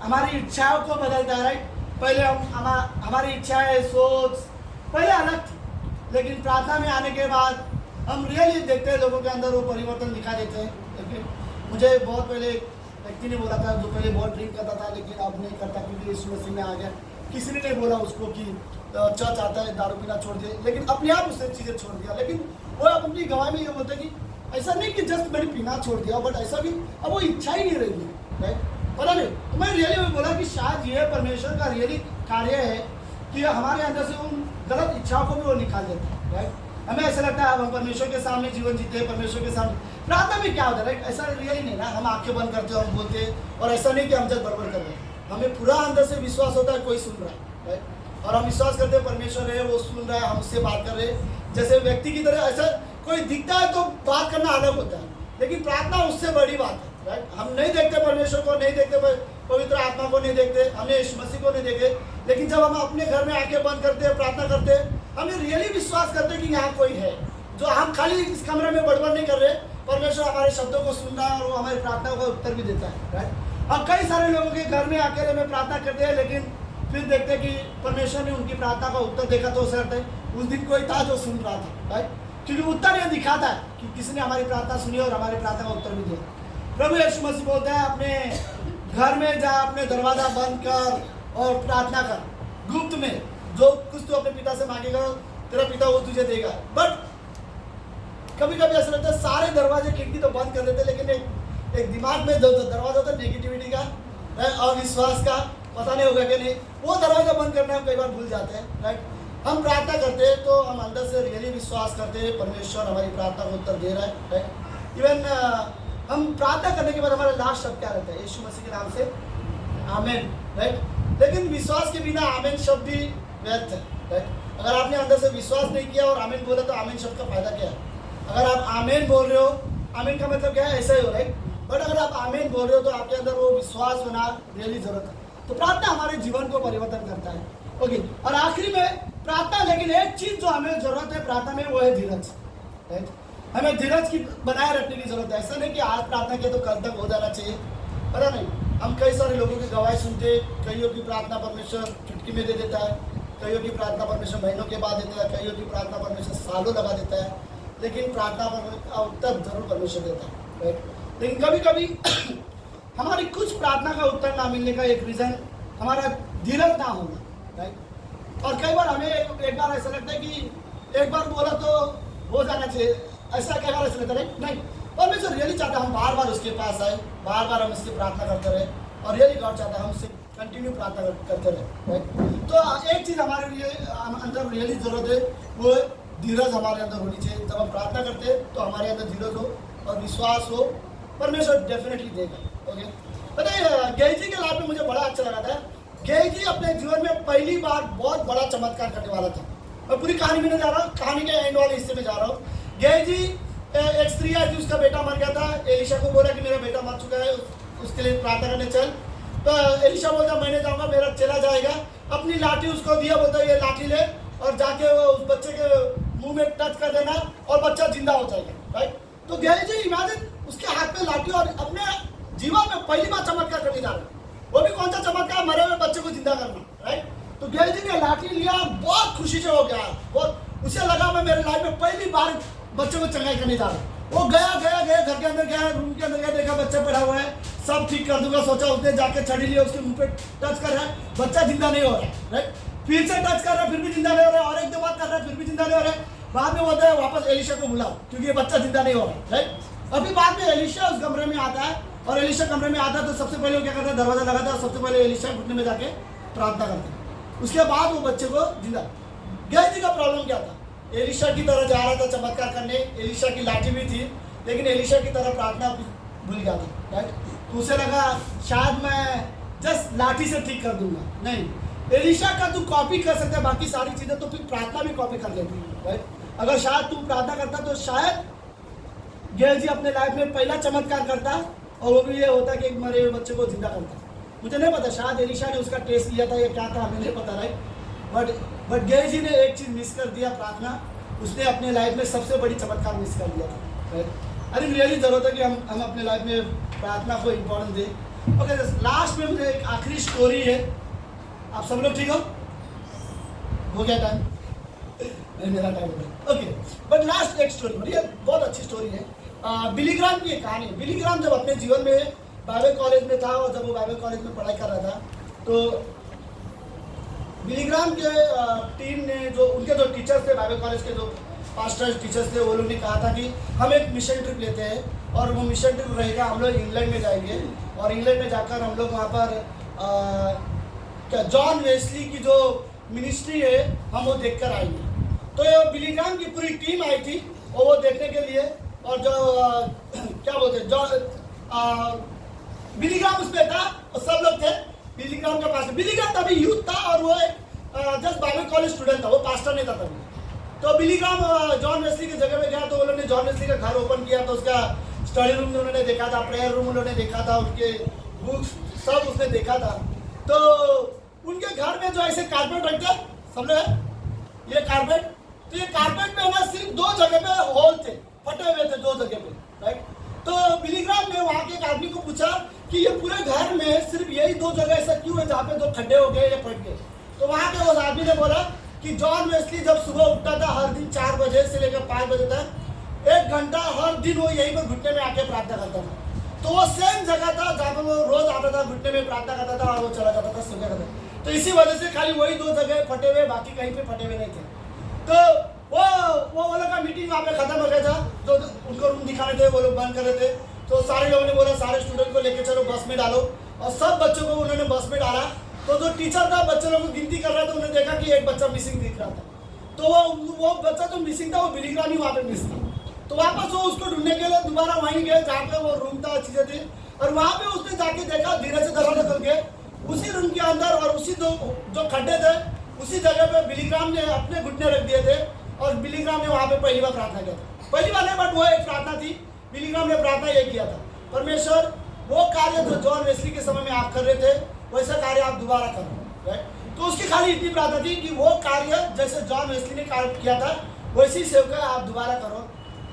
हमारी इच्छाओं को बदलता है, राइट। पहले हमारी इच्छाएं, सोच पहले अलग थी, लेकिन प्रार्थना में आने के बाद हम रियली देखते हैं लोगों के अंदर वो परिवर्तन दिखा देते हैं। देखिए, मुझे बहुत पहले व्यक्ति ने बोला था, जो पहले बहुत ड्रिंक करता था लेकिन अब नहीं करता क्योंकि यीशु मसीह में आ गया। किसी ने नहीं बोला उसको कि चर्च आता है दारू पीना छोड़ दिए, लेकिन अपने आप उसने चीज़ें छोड़ दिया। लेकिन वो अपनी गवाही में ये बोलते कि ऐसा नहीं कि जस्ट मैंने पीना छोड़ दिया, बट ऐसा भी अब वो इच्छा ही नहीं रही है, राइट। पता नहीं, तो मैं रियली बोला कि शायद ये परमेश्वर का रियली कार्य है कि हमारे अंदर से उन गलत इच्छाओं को भी वो निकाल देता है, राइट। हमें ऐसा लगता है अब हम परमेश्वर के सामने जीवन जीते हैं, परमेश्वर के सामने प्रार्थना में क्या होता है, राइट। ऐसा रियली नहीं ना, हम आंखें बंद करते हो, हम बोलते हैं, और ऐसा नहीं कि हम जब बड़बड़ कर रहे हैं, हमें पूरा अंदर से विश्वास होता है कोई सुन रहा है, राइट। और हम विश्वास करते हैं परमेश्वर है, वो सुन रहा है, हम उससे बात कर रहे हैं जैसे व्यक्ति की तरह। ऐसा कोई दिखता है तो बात करना अलग होता है, लेकिन प्रार्थना उससे बड़ी बात है, राइट। हम नहीं देखते परमेश्वर को, नहीं देखते पवित्र आत्मा को, नहीं देखते, हमने यीशु मसीह को नहीं देखे, लेकिन जब हम अपने घर में आंखें बंद करते हैं, प्रार्थना करते हैं, हमें रियली विश्वास करते हैं कि यहाँ कोई है, जो हम खाली इस कमरे में बड़बड़ नहीं कर रहे, परमेश्वर हमारे शब्दों को सुन रहा है और वो हमारी प्रार्थना का उत्तर भी देता है, राइट। अब कई सारे लोगों के घर में अकेले में प्रार्थना करते हैं, लेकिन फिर देखते हैं कि परमेश्वर ने उनकी प्रार्थना का उत्तर देखा, तो उसे लगता है उस दिन कोई था जो सुन रहा था, राइट। क्योंकि उत्तर ये दिखाता है कि किसी ने हमारी प्रार्थना सुनी और हमारी प्रार्थना का उत्तर भी दिया। प्रभु यीशु मसीह बोलते हैं, अपने घर में जा, अपने दरवाजा बंद कर और प्रार्थना कर, गुप्त में जो कुछ तू अपने पिता से मांगेगा तेरा पिता वो तुझे देगा। बट कभी कभी ऐसा लगता है सारे दरवाजे खिड़की तो बंद कर देते, लेकिन एक दिमाग में जो दरवाजा होता है नेगेटिविटी का, अविश्वास का, पता नहीं होगा कि नहीं, वो दरवाजा बंद करना हम कई बार भूल जाते हैं, राइट। हम प्रार्थना करते हैं तो हम अंदर से रियली विश्वास करते हैं परमेश्वर हमारी प्रार्थना को उत्तर दे रहा है, राइट। इवन हम प्रार्थना करने के बाद हमारा लास्ट शब्द क्या रहता है, यीशु मसीह के नाम से आमेन, राइट। लेकिन विश्वास के बिना आमेन शब्द भी व्यर्थ है, राइट। अगर आपने अंदर से विश्वास नहीं किया और आमेन बोला तो आमेन शब्द का फायदा क्या है। अगर आप आमेन बोल रहे हो, आमेन का मतलब क्या है, ऐसा ही हो, राइट। बट अगर आप आमेन बोल रहे हो तो आपके अंदर वो विश्वास होना रियली जरूरत है। तो प्रार्थना हमारे जीवन को परिवर्तन करता है, ओके। और आखिरी में प्रार्थना, लेकिन एक चीज जो हमें जरूरत है प्रार्थना में, वो है धीरज, राइट। हमें धीरज की बनाए रखने की जरूरत है। ऐसा नहीं कि आज प्रार्थना किया तो कल तक हो जाना चाहिए, पता नहीं। हम कई सारे लोगों की गवाही सुनते, कईयों की प्रार्थना परमेश्वर चुटकी में दे देता है, कईयों की प्रार्थना परमेश्वर महीनों के बाद देता है, कईयों की प्रार्थना परमेश्वर सालों लगा देता है, लेकिन प्रार्थना का उत्तर जरूर परमेश्वर देता है, राइट। लेकिन कभी कभी हमारी कुछ प्रार्थना का उत्तर ना मिलने का एक रीज़न हमारा धीरज ना होना, राइट। और कई बार हमें एक बार ऐसा लगता है कि एक बार बोला तो हो जाना चाहिए, ऐसा कई बार ऐसा लगता है, नहीं। परमेश्वर रियली चाहता है हम बार बार उसके पास आए, बार बार हम उसकी प्रार्थना करते रहे, और रियली गॉड चाहता है हम उससे कंटिन्यू प्रार्थना करते रहे, राइट। तो एक चीज़ हमारे लिए अंदर रियली जरूरत है, वो धीरज हमारे अंदर होनी चाहिए। जब हम प्रार्थना करते हैं तो हमारे अंदर धीरज हो और विश्वास हो, परमेश्वर डेफिनेटली देगा, ओके। पता है गेय जी के लाभ में मुझे बड़ा अच्छा लगा था। गेय जी अपने जीवन में पहली बार बहुत बड़ा चमत्कार करने वाला था। मैं पूरी कहानी में नहीं जा रहा हूँ, कहानी के एंड वाले हिस्से में जा रहा हूँ। गेय जी एक स्त्री आई थी, उसका बेटा मर गया था। एलिशा को बोला कि मेरा बेटा मर चुका है, उसके लिए प्रार्थना करने चल। तो एलिशा बोलता मैं नहीं जाऊँगा, मेरा चला जाएगा। अपनी लाठी उसको दिया, बोलता ये लाठी ले और जाके उस बच्चे के मुंह में टच कर देना और बच्चा जिंदा हो जाएगा, राइट। तो गेय जी इमेजिन उसके हाथ में लाठी और अपने जीवन में पहली बार चमत्कार करने जा रहे हैं, वो भी कौन सा चमत्कार, मरे हुए बच्चे को जिंदा करना, राइट। तो गेय जी ने लाठी लिया, बहुत खुशी से हो गया, बहुत उसे लगा मैं मेरे लाइफ में पहली बार बच्चे को चंगाई करने जा रहा हूँ। वो गया घर के अंदर गया, रूम के अंदर गया, देखा बच्चा पड़ा हुआ है, सब ठीक कर दूंगा सोचा। उसने जाके छड़ी लिया, उसके मुंह पे टच कर रहा है, बच्चा जिंदा नहीं हो रहा है, राइट। फिर से टच कर रहा है, फिर भी जिंदा नहीं हो रहा है, और एक दो बार कर रहा है, फिर भी जिंदा नहीं हो रहा है। बाद में बोलता है वापस एलिशा को बुलाओ क्योंकि ये बच्चा जिंदा नहीं हो रहा है, राइट। अभी बाद में एलिशा उस कमरे में आता है, और एलिशा कमरे में आता है तो सबसे पहले वो क्या करता है, दरवाजा लगाता है और सबसे पहले एलिशा घुटने में जाके प्रार्थना करता है। उसके बाद वो बच्चे को जिंदा। गेय जी का प्रॉब्लम क्या था, एलिशा की तरह जा रहा था चमत्कार करने, एलिशा की लाठी भी थी, लेकिन एलिशा की तरह प्रार्थना भूल गया था, राइट। तो उसे लगा शायद मैं जस्ट लाठी से ठीक कर दूंगा, नहीं। एलिशा का तू कॉपी कर सकता है बाकी सारी चीजें, तो फिर प्रार्थना भी कॉपी कर लेती है, राइट। अगर शायद तू प्रार्थना करता तो शायद गेल जी अपने लाइफ में पहला चमत्कार करता, और वो भी ये होता कि एक मरे हुए बच्चे को जिंदा करता। मुझे नहीं पता, शायद एलिशा ने उसका टेस्ट लिया था या क्या था, हमें नहीं पता, राइट। बट गेल जी ने एक चीज मिस कर दिया, प्रार्थना। उसने अपने लाइफ में सबसे बड़ी चमत्कार मिस कर दिया था, राइट। अरे रियली जरूरत है कि हम अपने लाइफ में प्रार्थना को इम्पोर्टेंस दें। ओके, लास्ट में मुझे एक आखिरी स्टोरी है। आप सब लोग ठीक हो गया टाइम? मेरा टाइम हो गया, ओके। बट लास्ट एक स्टोरी, बढ़िया, बहुत अच्छी स्टोरी है। बिली ग्राहम की एक कहानी। बिली ग्राहम जब अपने जीवन में बाइबल कॉलेज में था, और जब वो बाइबल कॉलेज में पढ़ाई कर रहा था, तो बिली ग्राहम के टीम ने, जो उनके जो टीचर्स थे, बाइबल कॉलेज के जो पास्टर टीचर्स थे, वो लोग ने कहा था कि हम एक मिशन ट्रिप लेते हैं, और वो मिशन ट्रिप रहेगा, हम लोग इंग्लैंड में जाएंगे, और इंग्लैंड में जाकर हम लोग वहाँ पर क्या जॉन वेस्ली की जो मिनिस्ट्री है हम वो देखकर आएंगे। तो ये बिली ग्राहम की पूरी टीम आई थी, और वो देखने के लिए, और जो क्या बोलते हैं, बिली ग्राहम उसमें था, और सब लोग थे बिली ग्राहम के पास। बिली ग्राहम तभी यूथ था, और वो जस्ट बाइबल कॉलेज स्टूडेंट था, वो पास्टर नहीं था तभी। तो बिली ग्राहम जॉन वेस्ली की जगह पे गया, तो उन्होंने जॉन वेस्ली का घर ओपन किया, तो उसका स्टडी रूम उन्होंने देखा था, प्रेयर रूम उन्होंने देखा था, उनके बुक्स सब उसने देखा था। तो उनके घर में जो ऐसे कारपेट रखते सब लोग, ये कारपेट, तो ये कारपेट में ना सिर्फ 2 जगह पे होल थे, फटे हुए थे 2 जगह पे, राइट। तो बिली ग्राहम ने वहाँ के एक आदमी को पूछा कि ये पूरे घर में सिर्फ यही 2 जगह ऐसा क्यों है जहाँ पे 2 खड्डे हो गए या फट गए। तो वहाँ के उस आदमी ने बोला कि जॉन वेस्ली जब सुबह उठता था हर दिन 4 बजे से लेकर 5 बजे तक 1 घंटा हर दिन वो यहीं पर घुटने में आके प्रार्थना करता था। तो वो सेम जगह था जहाँ पर वो रोज आता था, घुटने में प्रार्थना करता था, और वो चला जाता था, सो जाता था। तो इसी वजह से खाली वही 2 जगह फटे हुए, बाकी कहीं पे फटे हुए नहीं थे। तो वो लोग का मीटिंग वहाँ पे खत्म हो गया था, तो उनको रूम दिखा रहे थे, वो लोग बंद कर रहे थे। तो सारे लोगों ने बोला सारे स्टूडेंट को लेके चलो बस में डालो, और सब बच्चों को उन्होंने बस में डाला। तो जो टीचर था बच्चों लोगों को गिनती कर रहा था, उन्होंने देखा कि एक बच्चा मिसिंग दिख रहा था। तो वो बच्चा जो मिसिंग था वो बिली ग्राहम ही वहाँ पे मिस था। तो वापस वो उसको ढूंढने के लिए दोबारा वहीं गए जहाँ पे वो रूम था, चीजें थी, और वहाँ पे उसने जाके देखा, धीरे से दरवाजा खोल के उसी रूम के अंदर, और उसी जो खड्डे थे उसी जगह पे बिली ग्राहम ने अपने घुटने रख दिए थे, और बिली ग्राहम ने वहाँ पे पहली बार प्रार्थना किया था। पहली बार नहीं, बट वो एक प्रार्थना थी। बिली ग्राहम ने प्रार्थना ये किया था, परमेश्वर वो कार्य जो जॉन वेस्ली के समय में आप कर रहे थे वैसा कार्य आप दोबारा करो, राइट। तो उसकी खाली इतनी प्रार्थना थी कि वो कार्य जैसे जॉन वेस्ली ने कार्य किया था वैसी सेवका आप दोबारा करो।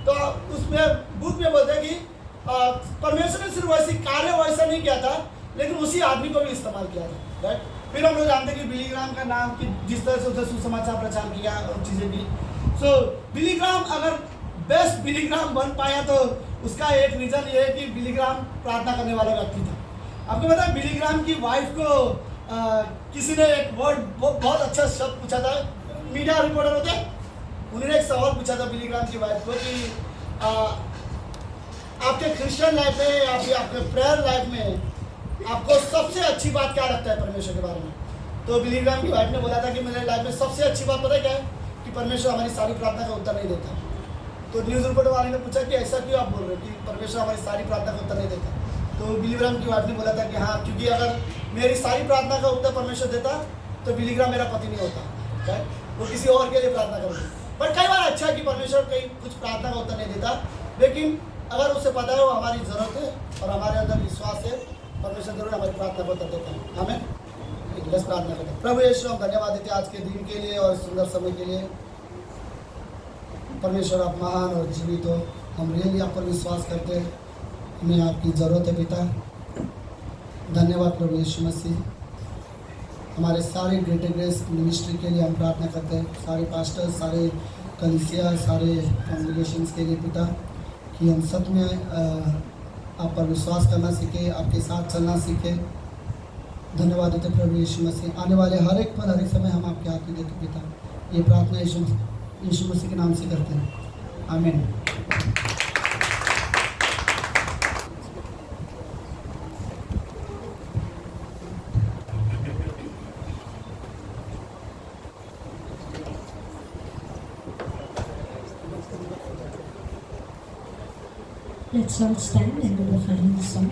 तो उसमें बुक में बोलते हैं कि परमेश्वर ने सिर्फ वैसी कार्य वैसा नहीं किया था, लेकिन उसी आदमी को भी इस्तेमाल किया था, राइट। फिर हम लोग जानते हैं कि बिली ग्राहम का नाम, कि जिस तरह से उसने सुसमाचार प्रचार किया और चीज़ें भी। सो बिली ग्राहम अगर बेस्ट बिली ग्राहम बन पाया तो उसका एक रीज़न ये है कि बिली ग्राहम प्रार्थना करने वाला व्यक्ति था। आपको पता है बिली ग्राहम की वाइफ को किसी ने एक वर्ड बहुत अच्छा शब्द पूछा था, मीडिया रिपोर्टर होते, उन्होंने एक सवाल पूछा था बिली ग्राहम की वाइफ को कि आपके क्रिश्चियन लाइफ में या फिर आपके प्रेयर लाइफ में आपको सबसे अच्छी बात क्या लगता है परमेश्वर के बारे में। तो बिली ग्राहम की वाइफ ने बोला था कि मेरे लाइफ में सबसे अच्छी बात पता है क्या है, कि परमेश्वर हमारी सारी प्रार्थना का उत्तर नहीं देता। तो न्यूज़ रिपोर्टर वाले ने पूछा कि ऐसा क्यों आप बोल रहे हो कि परमेश्वर हमारी सारी प्रार्थना का उत्तर नहीं देता। तो बिली ग्राहम की वाइफ ने बोला था कि हाँ, क्योंकि अगर मेरी सारी प्रार्थना का उत्तर परमेश्वर देता तो बिली ग्राहम मेरा पति नहीं होता, राइट। वो किसी और के लिए प्रार्थना करते। बट कई बार अच्छा है कि परमेश्वर कहीं कुछ प्रार्थना का उत्तर नहीं देता, लेकिन अगर उसे पता है वो हमारी ज़रूरत है और हमारे अंदर विश्वास है, परमेश्वर जरूर हमारी प्रार्थना को उत्तर देता है। हमें बस प्रार्थना करते हैं। प्रभु यीशु, हम धन्यवाद देते हैं आज के दिन के लिए और सुंदर समय के लिए। परमेश्वर आप महान और जीवित हो, हम रियली आप पर विश्वास करते हैं, हमें आपकी ज़रूरत है पिता। धन्यवाद प्रभु यीशु मसीह। हमारे सारे ग्रेटर ग्रेस मिनिस्ट्री के लिए हम प्रार्थना करते हैं, सारे पास्टर्स, सारे कलीसिया, सारे कॉन्ग्रेगेशंस के लिए पिता, कि हम सच में आप पर विश्वास करना सीखे, आपके साथ चलना सीखे। धन्यवाद देते प्रभु यीशु मसीह। आने वाले हर एक पल, हर एक समय हम आपके हाथ में देते पिता। ये प्रार्थना यीशु मसीह के नाम से करते हैं, आमीन। Let's all stand and do the final song.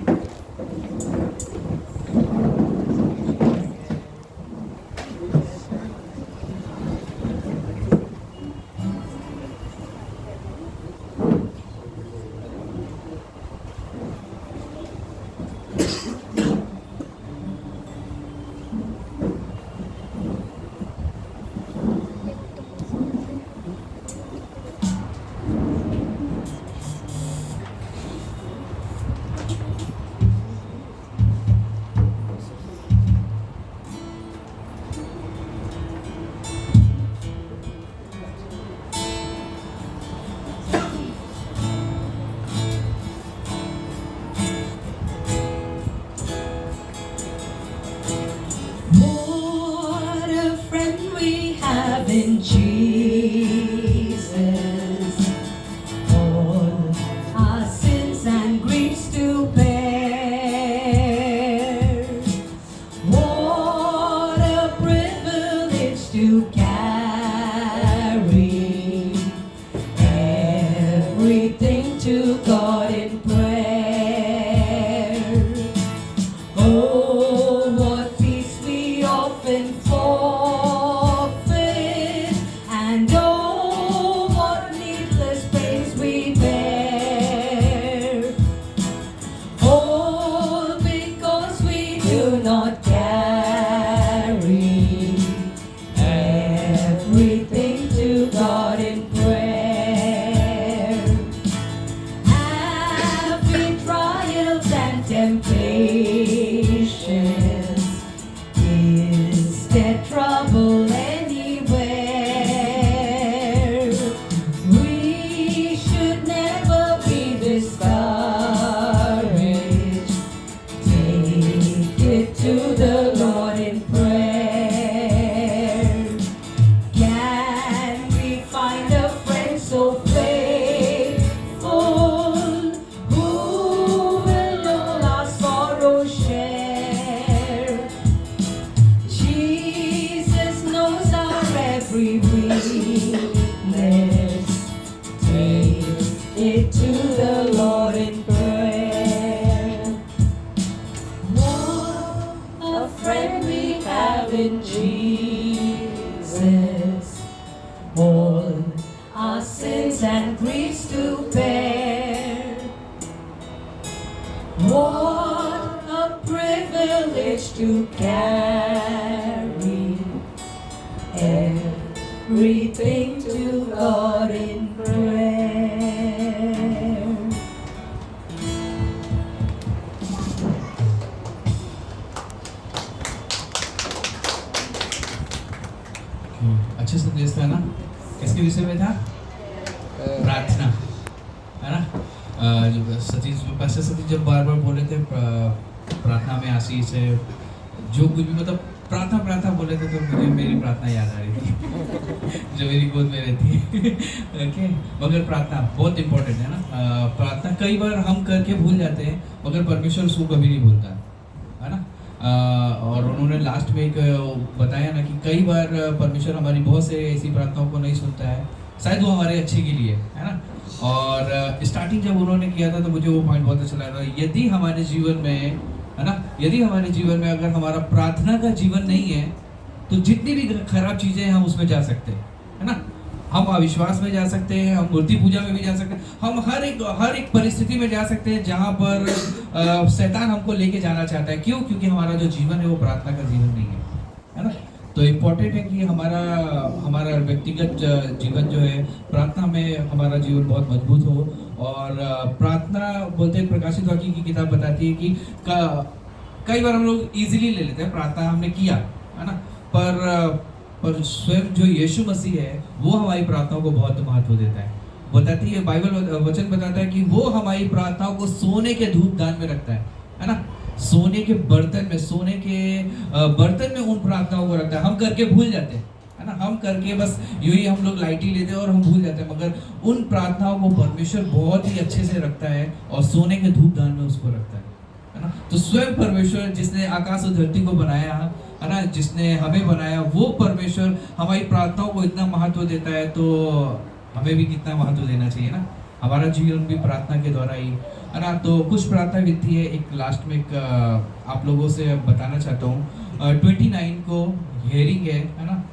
everything to God in prayer. Oh, what peace we often forfeit, and oh, what needless pains we bear. All because we do not carry everything to God in prayer. Every trials and temptations, is there trouble anywhere? We should never be discouraged. Take it to the Lord in prayer. Can we find a friend so faithful, who will all our sorrow share? Jesus knows our every weakness. Take it to the Lord in prayer. What a friend we have in Jesus, all our sins and griefs to bear. What a privilege to carry everything to God in prayer. अच्छे संदेश था ना। किसके विषय में था? प्रार्थना, है ना। जो सतीश पास्टर सतीश जब बार बार बोले थे प्रार्थना में आशीष है, जो कुछ भी मतलब प्रार्थना प्रार्थना बोले थे, तो मुझे मेरी प्रार्थना याद आ रही थी जो मेरी गोद में रहती है। ओके, मगर प्रार्थना बहुत इम्पोर्टेंट है ना। प्रार्थना कई बार हम करके भूल जाते हैं, मगर परमेश्वर उसको कभी नहीं भूलता, है ना। और उन्होंने लास्ट में एक बताया ना कि कई बार परमेश्वर हमारी बहुत से ऐसी प्रार्थनाओं को नहीं सुनता है, शायद वो हमारे अच्छे के लिए, है ना। और स्टार्टिंग जब उन्होंने किया था तो मुझे वो पॉइंट बहुत अच्छा लगा। यदि हमारे जीवन में, है ना, यदि हमारे जीवन में अगर हमारा प्रार्थना का जीवन नहीं है, तो जितनी भी खराब चीज़ें हैं हम उसमें जा सकते हैं, है ना। हम अविश्वास में जा सकते हैं, हम मूर्ति पूजा में भी जा सकते हैं, हम हर एक परिस्थिति में जा सकते हैं जहाँ पर शैतान हमको लेके जाना चाहता है। क्यों? क्योंकि हमारा जो जीवन है वो प्रार्थना का जीवन नहीं है ना। तो इम्पोर्टेंट है कि हमारा व्यक्तिगत जीवन जो है प्रार्थना में हमारा जीवन बहुत मजबूत हो। और प्रार्थना बोलते हैं, प्रकाशित वाक्य की किताब बताती है कि कई बार हम लोग इजीली ले लेते हैं, प्रार्थना हमने किया, है ना, पर स्वयं जो यीशु मसीह है वो हमारी प्रार्थनाओं को बहुत महत्व देता है। बताती है बाइबल वचन बताता है कि वो हमारी प्रार्थनाओं को सोने के धूपदान में रखता है ना। सोने के बर्तन में उन प्रार्थनाओं को रखता है। हम करके भूल जाते हैं, है ना। हम करके बस यूं ही हम लोग लाइटली लेते हैं और हम भूल जाते हैं, मगर उन प्रार्थनाओं को परमेश्वर बहुत ही अच्छे से रखता है और सोने के धूपदान में उसको रखता है ना। तो स्वयं परमेश्वर जिसने आकाश और धरती को बनाया, है ना, जिसने हमें बनाया, वो परमेश्वर हमारी प्रार्थनाओं को इतना महत्व देता है, तो हमें भी कितना महत्व देना चाहिए ना। हमारा जीवन भी प्रार्थना के द्वारा ही, है ना। तो कुछ प्रार्थना विधि है, एक लास्ट में एक आप लोगों से बताना चाहता हूँ। 29 को हियरिंग है ना।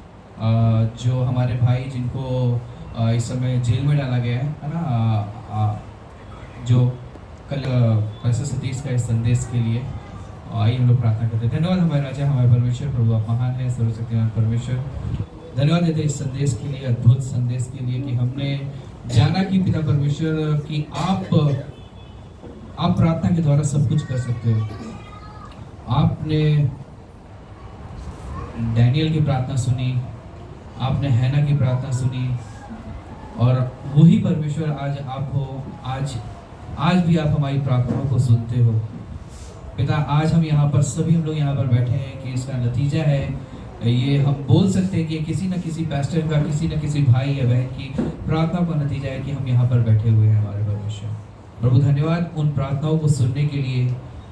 जो हमारे भाई जिनको इस समय जेल में डाला गया है ना, जो कल पास्टर सतीश का इस संदेश के लिए आइए हम लोग प्रार्थना करते हैं। धन्यवाद हमारे राजा, हमारे परमेश्वर, प्रभु आप महान है, सर्वशक्तिमान परमेश्वर। धन्यवाद देते इस संदेश के लिए, अद्भुत संदेश के लिए, कि हमने जाना कि पिता परमेश्वर कि आप प्रार्थना के द्वारा सब कुछ कर सकते हो। आपने डैनियल की प्रार्थना सुनी, आपने हैना की प्रार्थना सुनी, और वही परमेश्वर आज आप हो। आज भी आप हमारी प्रार्थनाओं को सुनते हो पिता। आज हम यहाँ पर सभी हम लोग यहाँ पर बैठे हैं कि इसका नतीजा है, ये हम बोल सकते हैं कि किसी न किसी पास्टर का, किसी न किसी भाई या बहन की प्रार्थना का नतीजा है कि हम यहाँ पर बैठे हुए हैं हमारे परमेश्वर। प्रभु धन्यवाद उन प्रार्थनाओं को सुनने के लिए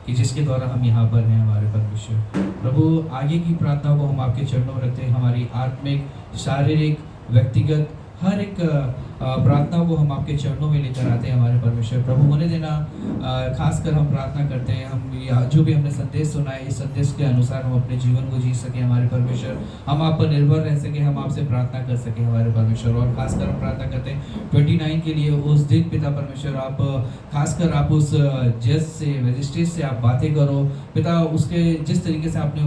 कि जिसके द्वारा हम यहाँ पर हैं हमारे परमेश्वर। प्रभु आगे की प्रार्थनाओं को हम आपके चरणों में रखते हैं। हमारी आत्मिक, शारीरिक, व्यक्तिगत हर एक प्रार्थना को हम आपके चरणों में लेकर आते हैं हमारे परमेश्वर। प्रभु होने देना, खासकर हम प्रार्थना करते हैं, हम जो भी हमने संदेश सुना है इस संदेश के अनुसार हम अपने जीवन को जी सके हमारे परमेश्वर, हम आप पर निर्भर रह सके, हम आपसे प्रार्थना कर सके हमारे परमेश्वर। और खासकर हम प्रार्थना करते हैं 29 के लिए उस दिन पिता परमेश्वर, आप खासकर आप उस जज से, मजिस्ट्रेट से आप बातें करो पिता, उसके जिस तरीके से आपने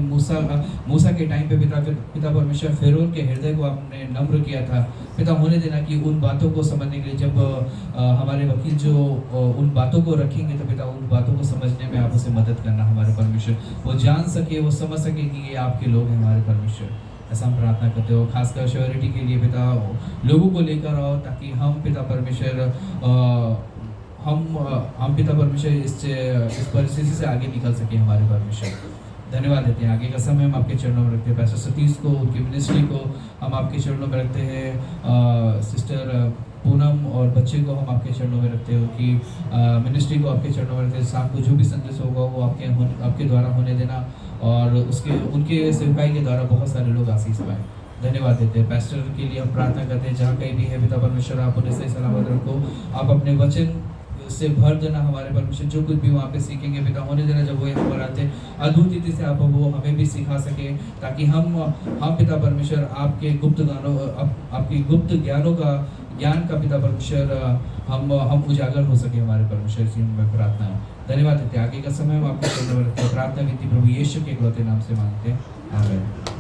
मूसा के टाइम पे पिता परमेश्वर फिरौन के हृदय को आपने नम्र किया था पिता, होने देना कि उन बातों को समझने के लिए जब हमारे वकील जो उन बातों को रखेंगे तो पिता उन बातों को समझने में आप उसे मदद करना हमारे परमेश्वर, वो जान सके, वो समझ सके कि ये आपके लोग हैं हमारे परमेश्वर। ऐसा हम प्रार्थना करते हो। खासकर श्योरिटी के लिए पिता लोगों को लेकर आओ ताकि हम पिता परमेश्वर हम पिता परमेश्वर इस परिस्थिति से आगे निकल सके हमारे परमेश्वर। धन्यवाद देते हैं। आगे का समय हम आपके चरणों में रखते हैं। पैस्टर सतीश को, उनकी मिनिस्ट्री को हम आपके चरणों में रखते हैं। सिस्टर पूनम और बच्चे को हम आपके चरणों में रखते हैं, उनकी मिनिस्ट्री को आपके चरणों में रखते हैं। शाम को जो भी संदेश होगा वो आपके द्वारा होने देना और उनके सेवकाई के द्वारा बहुत सारे लोग आशीष पाए। धन्यवाद देते हैं। पैस्टर के लिए हम प्रार्थना करते हैं, जहाँ कहीं भी है पिता परमेश्वर आप उन्हें सही सलामत रखो, आप अपने वचन से भर देना हमारे परमेश्वर, जो कुछ भी वहाँ पे सीखेंगे पिता होने देना जब वो यहाँ पर आते अद्भुत रीति से आप वो हमें भी सिखा सके, ताकि हम पिता परमेश्वर आपके आपकी गुप्त ज्ञान का पिता परमेश्वर हम उजागर हो सके हमारे परमेश्वर जी में प्रार्थना है। धन्यवाद देते हैं। आगे का समय हम आपके चरणों में रखते हैं। प्रार्थना विनती प्रभु यीशु के इकलौते नाम से मांगते हैं, आमीन।